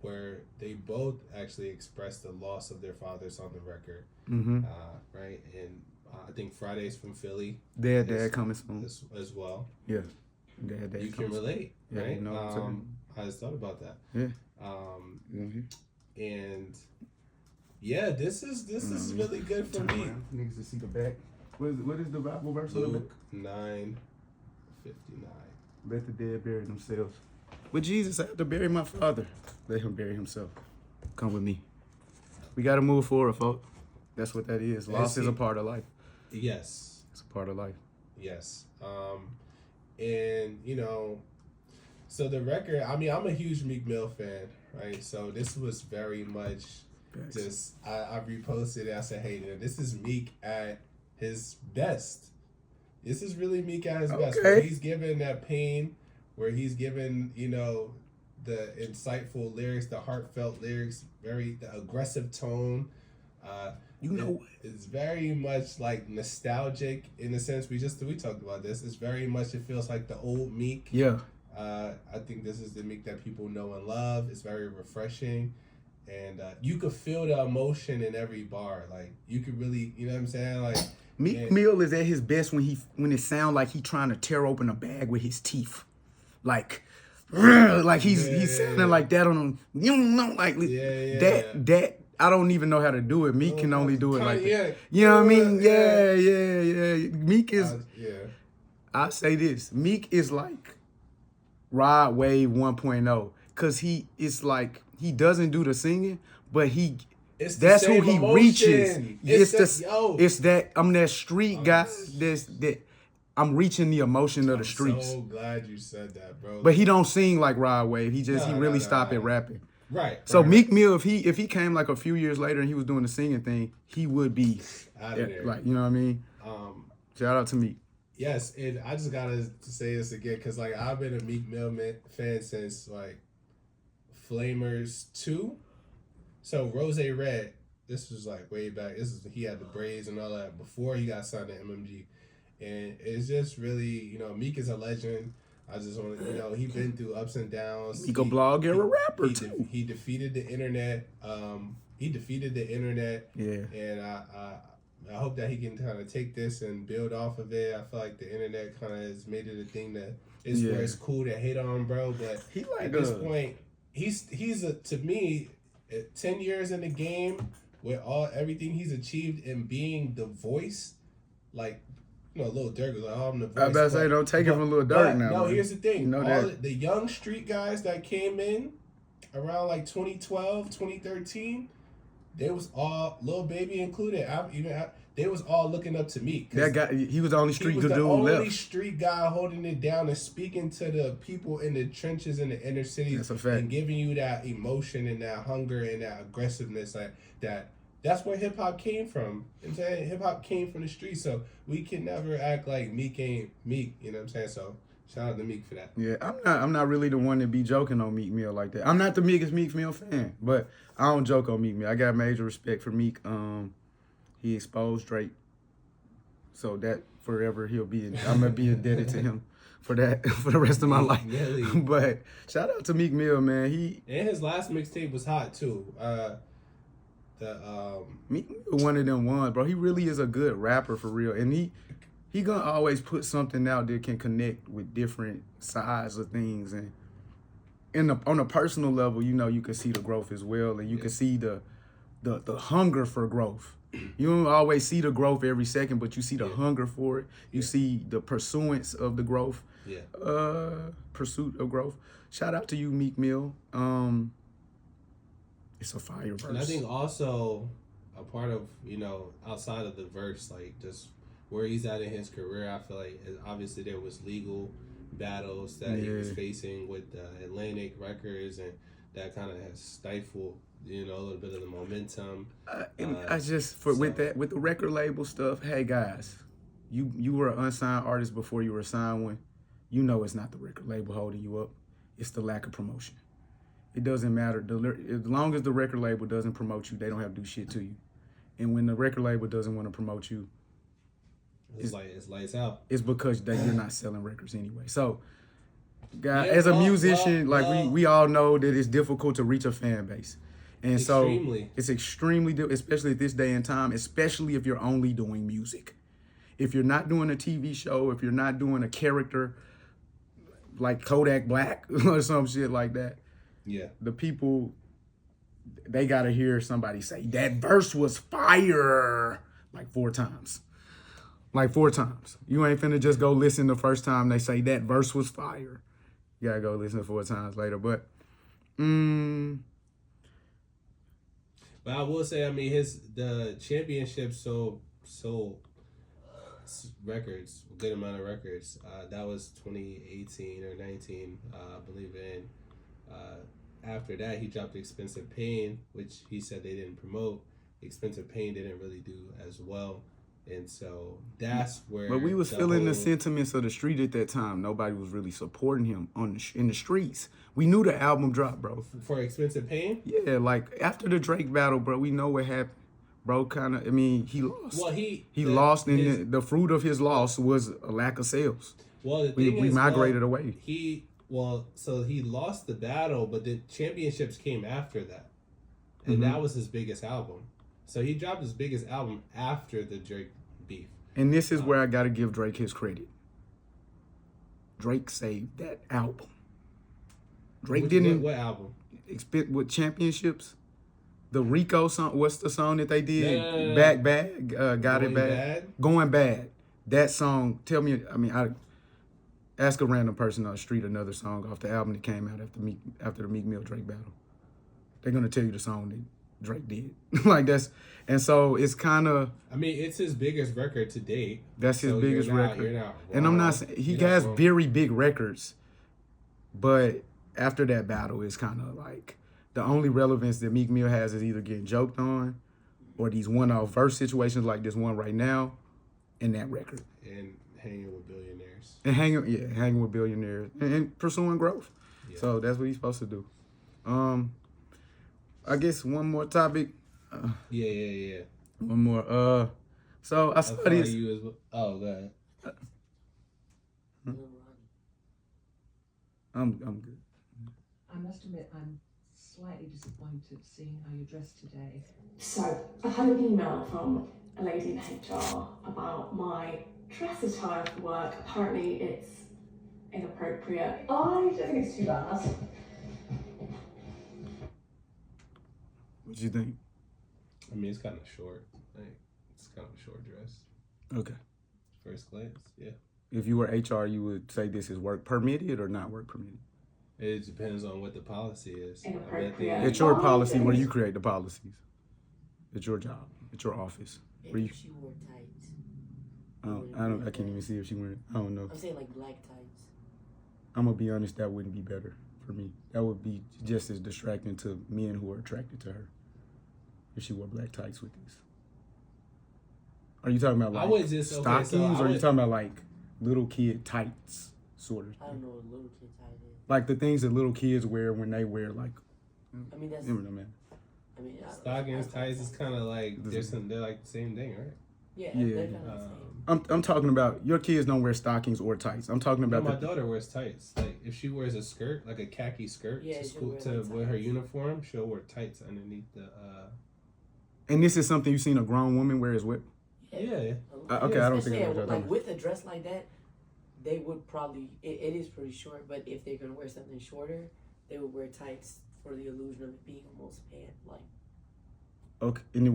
where they both actually expressed the loss of their fathers on the record. Mm-hmm. Right, and I think Friday's from Philly. Dad coming soon as well. Yeah, Dad. You can relate, yeah, right? You know I just thought about that. Yeah. And yeah, this is really good for me. Niggas to see the back. What is the Bible verse? Luke 9:59. Let the dead bury themselves. But Jesus, I have to bury my father. Let him bury himself. Come with me. We got to move forward, folks. That's what that is. Loss is a part of life. Yes. It's a part of life. Yes. And, so the record, I mean, I'm a huge Meek Mill fan, right? So this was very much just, I reposted it. I said, hey, this is Meek at his best. This is really Meek at his best. Where he's given that pain, where he's given, the insightful lyrics, the heartfelt lyrics, the aggressive tone. It's very much like nostalgic in the sense we talked about this. It's very much, it feels like the old Meek. Yeah. I think this is the Meek that people know and love. It's very refreshing. And you could feel the emotion in every bar. Like, you could really, you know what I'm saying? Like, Meek Mill is at his best when it sounds like he's trying to tear open a bag with his teeth. Like he's sounding like that on that I don't even know how to do it. Meek can only do it like that. You know what I mean? Yeah. Meek is I say this. Meek is like Rod Wave 1.0. Cause he is like, he doesn't do the singing, but that's who he reaches. It's that I'm that street guy. That I'm reaching the emotion of the streets. I'm so glad you said that, bro. But he don't sing like Rod Wave. He really stopped at rapping. Right. So Meek Mill, if he came like a few years later and he was doing the singing thing, he would be out of there. Like, you know what I mean? Shout out to Meek. Yes, and I just gotta say this again because like I've been a Meek Mill fan since like Flamers 2. So Rose Red, this was like way back. He had the braids and all that before he got signed to MMG, and it's just really, Meek is a legend. I just want to, he been through ups and downs. Meek a blogger, a rapper too. He defeated the internet. Yeah. And I hope that he can kind of take this and build off of it. I feel like the internet kind of has made it a thing that is where it's cool to hate on, bro. But at this point, he's to me, 10 years in the game with everything he's achieved and being the voice, like. Lil Durk was like, I'm the voice. I was about to say, don't take it from Lil Durk now. No, man. here's the thing. That. The young street guys that came in around like 2012, 2013, they was all, Lil Baby included, they was all looking up to me. That guy, he was the only street dude left. He was the only street guy holding it down and speaking to the people in the trenches in the inner cities. That's a fact. And giving you that emotion and that hunger and that aggressiveness That's where hip hop came from. I'm saying hip hop came from the streets, so we can never act like Meek ain't Meek. You know what I'm saying? So shout out to Meek for that. Yeah, I'm not really the one to be joking on Meek Mill like that. I'm not the biggest Meek Mill fan, but I don't joke on Meek Mill. I got major respect for Meek. He exposed Drake, so that forever I'm gonna be indebted to him for that for the rest of my life. Really? But shout out to Meek Mill, man. And his last mixtape was hot too. Meek Mill one of them ones, bro. He really is a good rapper for real, and he gonna always put something out that can connect with different sides of things, and on a personal level, you can see the growth as well, and you can see the hunger for growth. You don't always see the growth every second, but you see the hunger for it. You see the pursuance of the growth. Yeah. Pursuit of growth. Shout out to you, Meek Mill. It's a fire verse. And I think also a part of, outside of the verse, like just where he's at in his career, I feel like obviously there was legal battles that he was facing with Atlantic Records, and that kind of has stifled, a little bit of the momentum. With the record label stuff, hey guys, you were an unsigned artist before you were a signed one. It's not the record label holding you up. It's the lack of promotion. It doesn't matter. As long as the record label doesn't promote you, they don't have to do shit to you. And when the record label doesn't want to promote you, it's lights out. It's because you're not selling records anyway. So, guys, as a musician, we all know that it's difficult to reach a fan base. And so it's extremely difficult, especially at this day and time, especially if you're only doing music. If you're not doing a TV show, if you're not doing a character like Kodak Black or some shit like that, the people, they got to hear somebody say, that verse was fire, like 4 times. Like 4 times. You ain't finna just go listen the first time they say that verse was fire. You gotta go listen 4 times later. But I will say, the championship sold records, a good amount of records. That was 2018 or 19, I believe in. After that, he dropped Expensive Pain, which he said they didn't promote. Expensive Pain didn't really do as well. And so that's where. But we was feeling the sentiments of the street at that time. Nobody was really supporting him in the streets. We knew the album dropped, bro. For Expensive Pain? Yeah, like after the Drake battle, bro, we know what happened. Bro, he lost. Well, he lost, and the fruit of his loss was a lack of sales. Well, the thing we migrated away. So he lost the battle, but the championships came after that. And that was his biggest album. So he dropped his biggest album after the Drake beef. And this is where I got to give Drake his credit. Drake saved that album. Drake didn't. What album? With championships. The Rico song, what's the song that they did? Back Bad, Got It Bad. Going Bad. That song, tell me, I ask a random person on the street another song off the album that came out after the Meek Mill Drake battle. They're going to tell you the song that Drake did. And so it's kind of. It's his biggest record to date. That's his biggest record. You're not wrong. And I'm not saying, he has very big records, but after that battle, it's kind of like, the only relevance that Meek Mill has is either getting joked on or these one-off verse situations like this one right now and that record. And hanging with billionaires. And hanging with billionaires and pursuing growth. Yeah. So that's what he's supposed to do. I guess one more topic. Yeah. One more. So I saw this. You as well. Oh, go ahead. I'm good. I must admit, I'm slightly disappointed seeing how you dressed today. So, I've had an email from a lady in HR about my dress attire for work. Apparently, it's inappropriate. I don't think it's too bad. What do you think? I mean, it's kind of short. Like, it's kind of a short dress. Okay. First glance, yeah. If you were HR, you would say this is work permitted or not work permitted? It depends on what the policy is. It's your policy where you create the policies. It's your job. It's your office. Where you... She wore tights. I can't even see if she wore it. I don't know. I'm saying like black tights. I'm gonna be honest, that wouldn't be better for me. That would be just as distracting to men who are attracted to her if she wore black tights with this. Are you talking about like stockings or are you talking about like little kid tights, sort of? I don't know what little kid tight is. Like the things that little kids wear when they wear like. I mean that's. Man. I mean stockings, tights is kind of like they're like the same thing, right? Yeah. They're kind of the same. I'm talking about your kids don't wear stockings or tights. I'm talking about my daughter wears tights. Like if she wears a skirt, like a khaki skirt to school to wear her uniform, she'll wear tights underneath the. And this is something you've seen a grown woman wear as well. Yeah. Okay, I don't think I know what like with a dress like that, they would probably it is pretty short. But if they're gonna wear something shorter, they would wear tights for the illusion of it being almost pant like. Okay, and it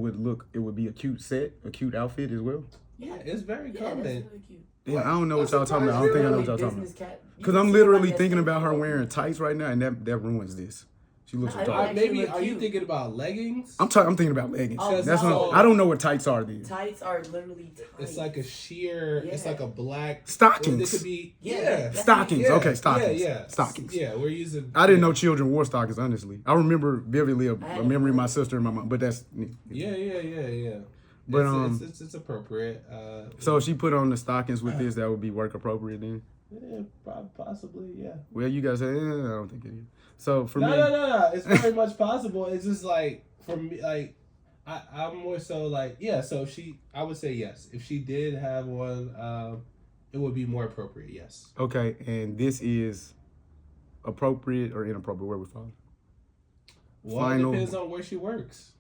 would be a cute outfit as well. Yeah, it's very common. That's really cute. Yeah, I don't know what y'all talking about. I don't think I know what y'all talking about. Because I'm literally thinking about her wearing tights right now, and that ruins this. She looks retarded. Maybe are you thinking about leggings? I'm thinking about leggings. That's no. I don't know what tights are then. Tights are literally tights. It's like a sheer. Yeah. It's like a black stockings. It could be stockings. Yeah. Okay, stockings. Yeah. Stockings. Yeah, we're using. I didn't know children wore stockings. Honestly, I remember vividly a memory of my sister and my mom. But that's Yeah. But it's appropriate. So if she put on the stockings with this, that would be work appropriate then. Yeah, possibly. Yeah. Well, you guys say, I don't think it is. So for me, no. It's very much possible. It's just like for me, like I'm more so like So I would say yes. If she did have one, it would be more appropriate. Yes. Okay, and this is appropriate or inappropriate? Where we fall? Well, it depends on where she works.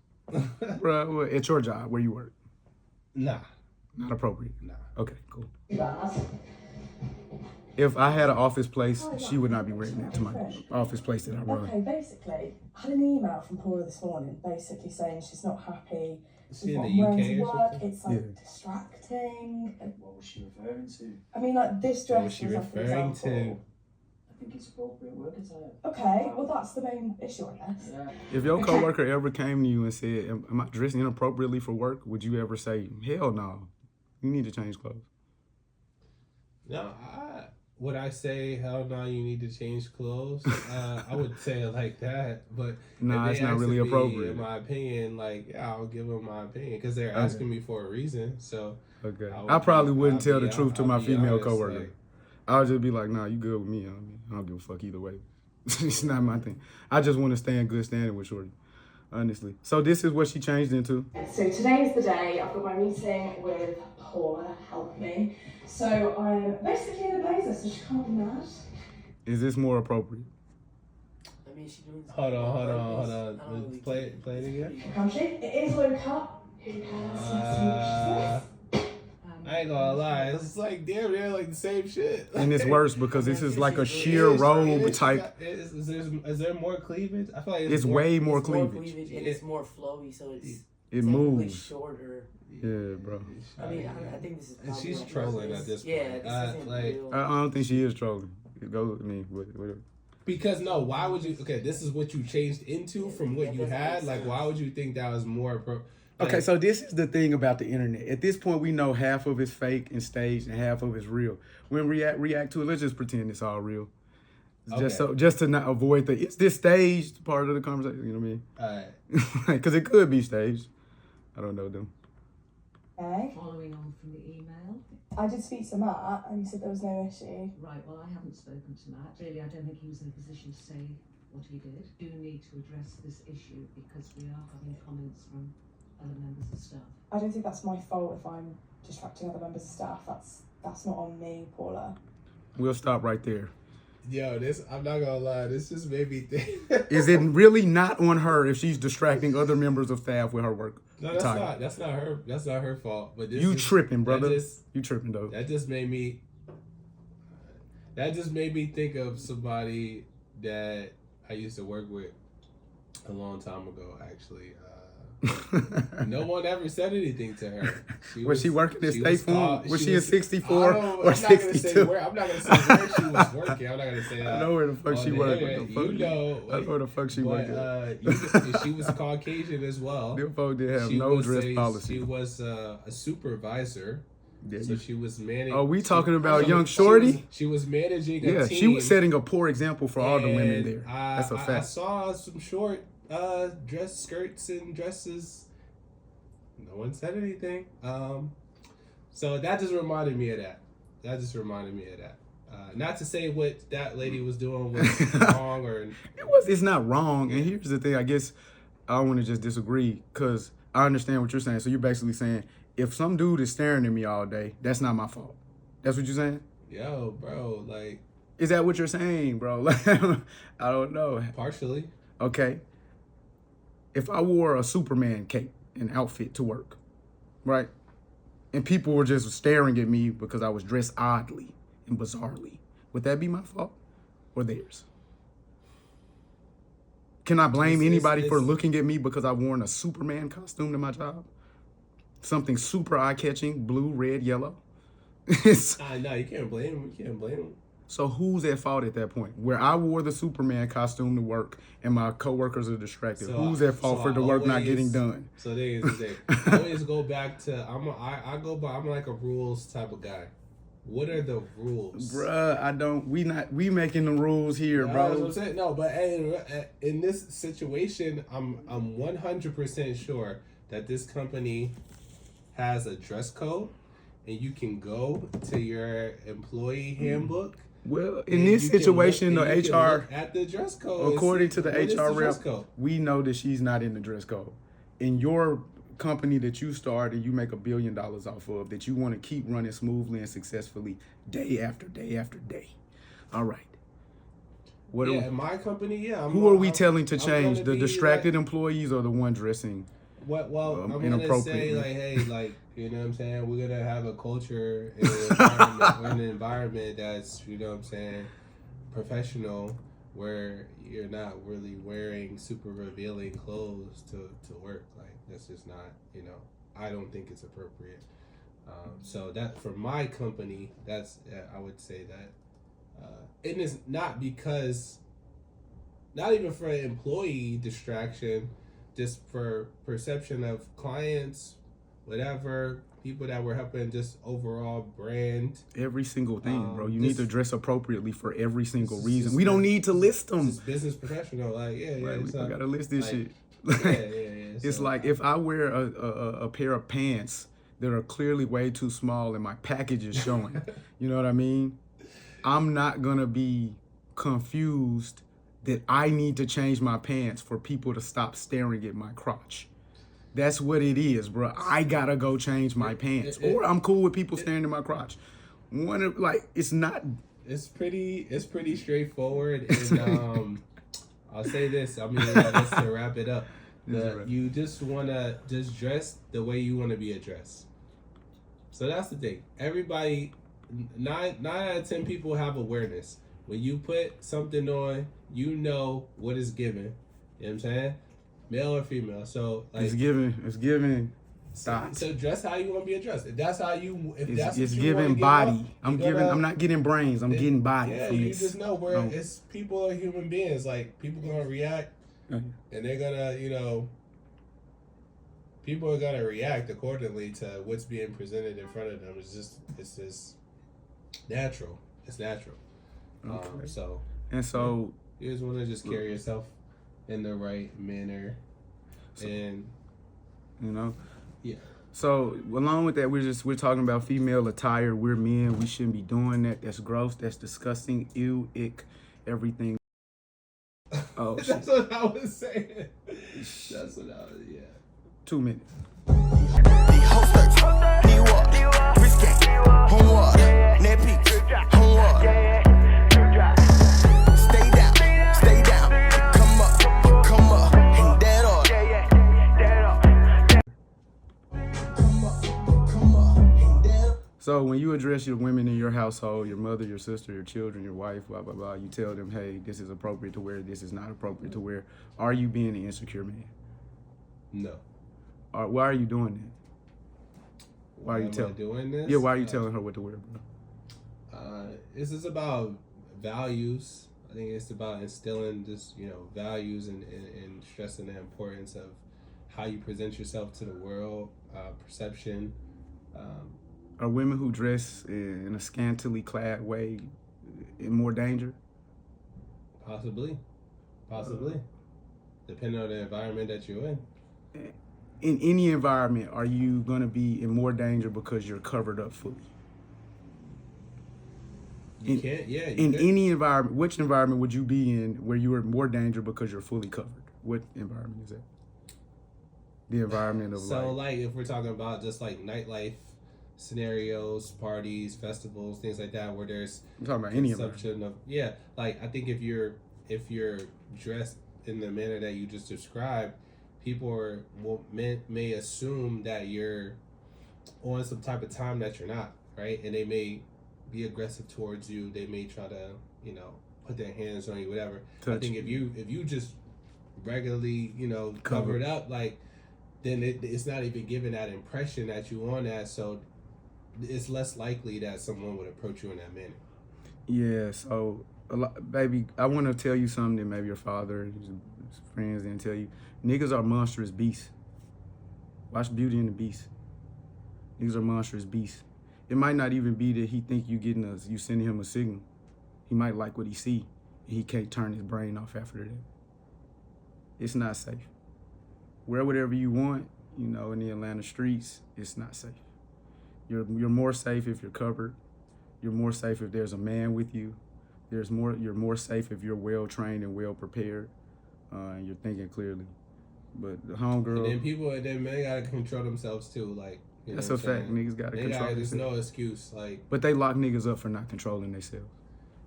Well, it's your job where you work. Nah. Not appropriate. Nah. Okay, cool. If I had an office place, she would not be wearing that to my office place that I run. Okay, basically, I had an email from Paula this morning basically saying she's not happy. Is she in the UK or something? It's like distracting. What was she referring to? I mean, like this dress. What was she referring to? I think it's appropriate work attire. Okay, well that's the main issue, I guess. Yeah. If your coworker ever came to you and said, "Am I dressing inappropriately for work?" Would you ever say, "Hell no, you need to change clothes"? No, would I say, hell no, you need to change clothes? I would say it like that, but no, it's not really appropriate. In my opinion, like, I'll give them my opinion because they're asking me for a reason. So, okay, I probably wouldn't tell the truth to my female coworker. Like, I would just be like, nah, you good with me. I don't give a fuck either way. It's not my thing. I just want to stay in good standing with Shorty, honestly. So this is what she changed into. So today is the day. I've got my meeting with Paula, help me. So I'm basically in a blazer, so she can't be mad. Is this more appropriate? I mean, she doing. Hold on. Play it again. Can't she? It is low cut. Who cares? I ain't gonna lie, it's like damn, they're like the same shit. And it's worse because this is like a sheer robe type. Is there more cleavage? I feel like it's way more cleavage. And it's more flowy, so it moves shorter. Yeah, bro. I mean, I think this is. And she's trolling at this point. Yeah, this like real. I don't think she is trolling. Whatever. Because why would you? Okay, this is what you changed into from what you had. Like, why would you think that was more appropriate? Okay, so this is the thing about the internet. At this point, we know half of it's fake and staged, and half of it's real. When we react to it, let's just pretend it's all real. Okay. Just to not avoid it's this staged part of the conversation. You know what I mean? All right. Because it could be staged. I don't know them. Okay. Following on from the email. I did speak to Matt, and he said there was no issue. Right. Well, I haven't spoken to Matt. Really, I don't think he was in a position to say what he did. Do need to address this issue because we are having comments from other members of staff. I don't think that's my fault if I'm distracting other members of staff. That's not on me, Paula. We'll stop right there. Yo, I'm not gonna lie, this just made me think. Is it really not on her if she's distracting other members of staff with her work? No, that's not her fault. But you tripping, brother. You tripping though. That just made me think of somebody that I used to work with a long time ago, actually. No one ever said anything to her. Was she working at State Farm? Was she in 64 or 62? I'm not gonna say where she was working. I'm not gonna say that. I know where the fuck she worked. I know where the fuck she worked. She was Caucasian as well. Them folks did have no dress policy. She was a supervisor. So she was managing. Oh, we talking about young shorty? She was managing a team. She was setting a poor example for all the women there. That's a fact. I saw some short dress skirts and dresses. No one said anything. So that just reminded me of that. Not to say what that lady was doing was wrong or it's not wrong. And here's the thing, I guess I want to just disagree because I understand what you're saying. So you're basically saying if some dude is staring at me all day, that's not my fault. That's what you're saying? Yo, bro, like, is that what you're saying, bro? Like, I don't know. Partially. Okay. If I wore a Superman cape and outfit to work, right? And people were just staring at me because I was dressed oddly and bizarrely, would that be my fault or theirs? Can I blame anybody for looking at me because I've worn a Superman costume to my job? Something super eye-catching, blue, red, yellow. No, you can't blame him. You can't blame him. So who's at fault at that point? Where I wore the Superman costume to work and my coworkers are distracted. Who's at fault for the work not getting done? So there is the thing. I always go back to I'm like a rules type of guy. What are the rules? Bruh, we making the rules here, bro. That's what I'm saying. No, but in this situation, I'm 100% sure that this company has a dress code and you can go to your employee handbook. Well, in this situation, the HR, at the dress code, according to the HR rep, we know that she's not in the dress code. In your company that you started, you make $1 billion off of, that you want to keep running smoothly and successfully day after day after day. All right. My company, who are we telling to change? The distracted employees or the one dressing? I'm gonna say like, hey, like, you know what I'm saying? We're gonna have a culture and an environment that's, you know what I'm saying, professional, where you're not really wearing super revealing clothes to work. Like, that's just not, I don't think it's appropriate. So that for my company, that's I would say that it is not because, not even for employee distraction, just for perception of clients, whatever, people that we're helping, just overall brand. Every single thing, bro. You need to dress appropriately for every single reason. We don't need to list them. It's business professional, like, Right, we gotta list this shit. It's so, like if I wear a pair of pants that are clearly way too small and my package is showing, you know what I mean? I'm not gonna be confused that I need to change my pants for people to stop staring at my crotch. That's what it is, bro. I gotta go change my pants, or I'm cool with people staring at my crotch. It's pretty straightforward, and I'll say this. I mean, just to wrap it up, you just wanna just dress the way you wanna be addressed. So that's the thing. Everybody, 9 out of 10 people have awareness. When you put something on, you know what is given. You know what I'm saying? Male or female. So like, it's given. So dress how you want to be addressed. If that's how you, it's giving body. I'm not getting brains. I'm getting body. Yeah, from you this. just know where it's people are human beings. Like, people gonna react, and they're gonna, people are gonna react accordingly to what's being presented in front of them. It's just natural. It's natural. Okay. So you just want to just carry yourself in the right manner, and yeah. So along with that, we're talking about female attire. We're men. We shouldn't be doing that. That's gross. That's disgusting. Ew, ick, everything. Oh, That's what I was saying. That's what I was, yeah. 2 minutes. So when you address your women in your household, your mother, your sister, your children, your wife, blah, blah, blah, you tell them, hey, this is appropriate to wear, this is not appropriate to wear. Are you being an insecure man? No. Why are you doing that? Why are you doing this? Yeah, why are you telling her what to wear, bro? This is about values. I think it's about instilling just, values and stressing the importance of how you present yourself to the world, perception. Are women who dress in a scantily clad way in more danger? Possibly. Depending on the environment that you're in. In any environment, are you going to be in more danger because you're covered up fully? You can't, yeah. In any environment, which environment would you be in where you are in more danger because you're fully covered? What environment is that? The environment of So, like, if we're talking about just like nightlife scenarios, parties, festivals, things like that, where there's I'm talking about any consumption of like I think if you're dressed in the manner that you just described, people may assume that you're on some type of time that you're not, right? And they may be aggressive towards you. They may try to, put their hands on you, whatever. I think if you just regularly, covered up, like, then it's not even giving that impression that you on that, so it's less likely that someone would approach you in that manner. Yeah, so, baby, I want to tell you something that maybe your father, his friends didn't tell you. Niggas are monstrous beasts. Watch Beauty and the Beast. Niggas are monstrous beasts. It might not even be that he think you sending him a signal. He might like what he see, and he can't turn his brain off after that. It's not safe. Wear whatever you want, in the Atlanta streets, it's not safe. You're more safe if you're covered. You're more safe if there's a man with you. You're more safe if you're well trained and well prepared, and you're thinking clearly. But the homegirl. And then men gotta control themselves too. Like that's a fact. Niggas gotta control themselves. There's no excuse. Like, but they lock niggas up for not controlling themselves.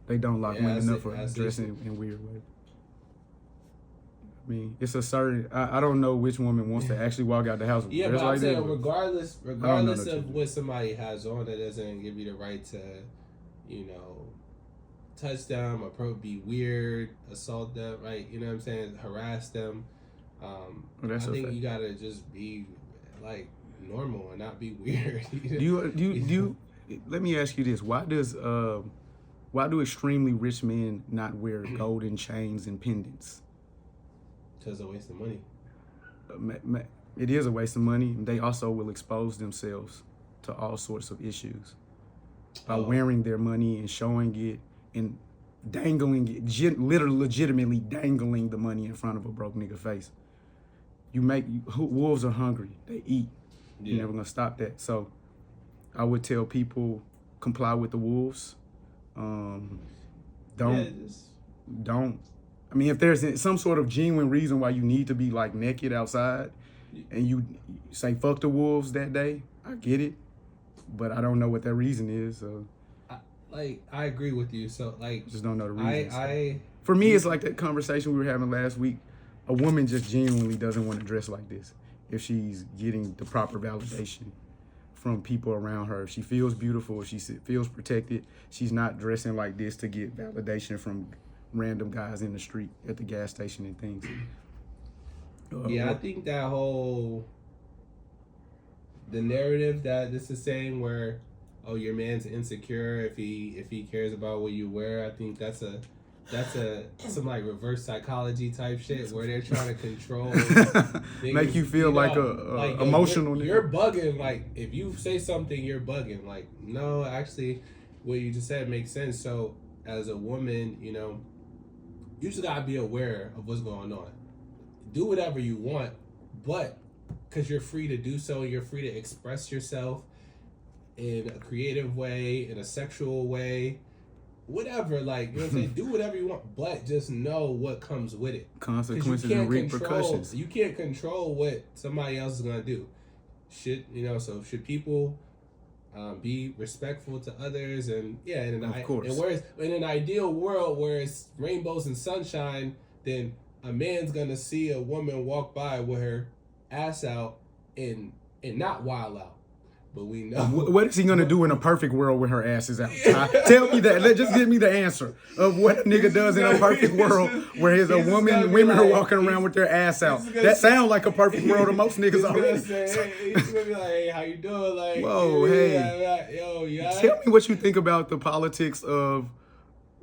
They don't lock women up for dressing in weird ways. I mean, it's a certain. I don't know which woman wants to actually walk out the house. Yeah, but I'm saying regardless of what somebody has on, that doesn't give you the right to, touch them or be weird, assault them, right? You know what I'm saying? Harass them. I think you gotta just be like normal and not be weird. Do you? Let me ask you this: Why do extremely rich men not wear golden chains and pendants? Because it's a waste of money. It is a waste of money. They also will expose themselves to all sorts of issues by wearing their money and showing it and dangling it, legitimately dangling the money in front of a broke nigga face. Wolves are hungry. They eat. Yeah. You're never gonna stop that. So I would tell people, comply with the wolves. Don't. I mean, if there's some sort of genuine reason why you need to be like naked outside and you say fuck the wolves that day, I get it. But I don't know what that reason is. So I agree with you. So just don't know the reason. For me, it's like that conversation we were having last week. A woman just genuinely doesn't want to dress like this if she's getting the proper validation from people around her. If she feels beautiful, if she feels protected, she's not dressing like this to get validation from random guys in the street at the gas station and things. I think that the narrative that this is saying where, your man's insecure if he cares about what you wear, I think that's some like reverse psychology type shit where they're trying to control make you feel like emotional. You're bugging. Like, if you say something, you're bugging. Like, no, actually what you just said makes sense. So as a woman, you just gotta be aware of what's going on. Do whatever you want, but because you're free to do so, you're free to express yourself in a creative way, in a sexual way, whatever, like, you know what I'm saying? Do whatever you want, but just know what comes with it. Consequences and repercussions. You can't control what somebody else is gonna do. Should people be respectful to others, and of course. And whereas in an ideal world where it's rainbows and sunshine, then a man's gonna see a woman walk by with her ass out and not wild out. But we know. What is he gonna do in a perfect world when her ass is out? Tell me that. Just give me the answer of what a nigga does in a perfect world where women are walking around with their ass out. That sounds like a perfect world to most niggas already. He's gonna be like, hey, how you doing? Like, whoa, hey, tell me what you think about the politics of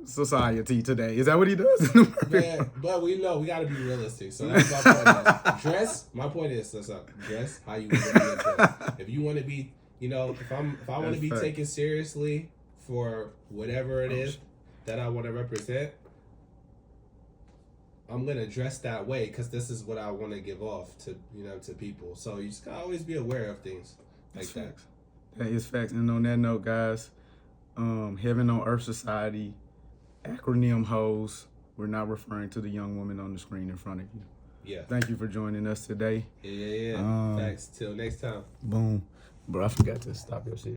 society today. Is that what he does? Man, but we know we gotta be realistic. So that's my point. Dress. My point is, dress how you want to be addressed. If you want to be, if I want to be taken seriously for whatever it is that I want to represent, I'm gonna dress that way because this is what I want to give off to people. So you just gotta always be aware of things like that. That is facts. And on that note, guys, Heaven on Earth Society, acronym hoes. We're not referring to the young woman on the screen in front of you. Yeah. Thank you for joining us today. Yeah. Thanks. Till next time. Boom. Bro, I forgot to stop your shit.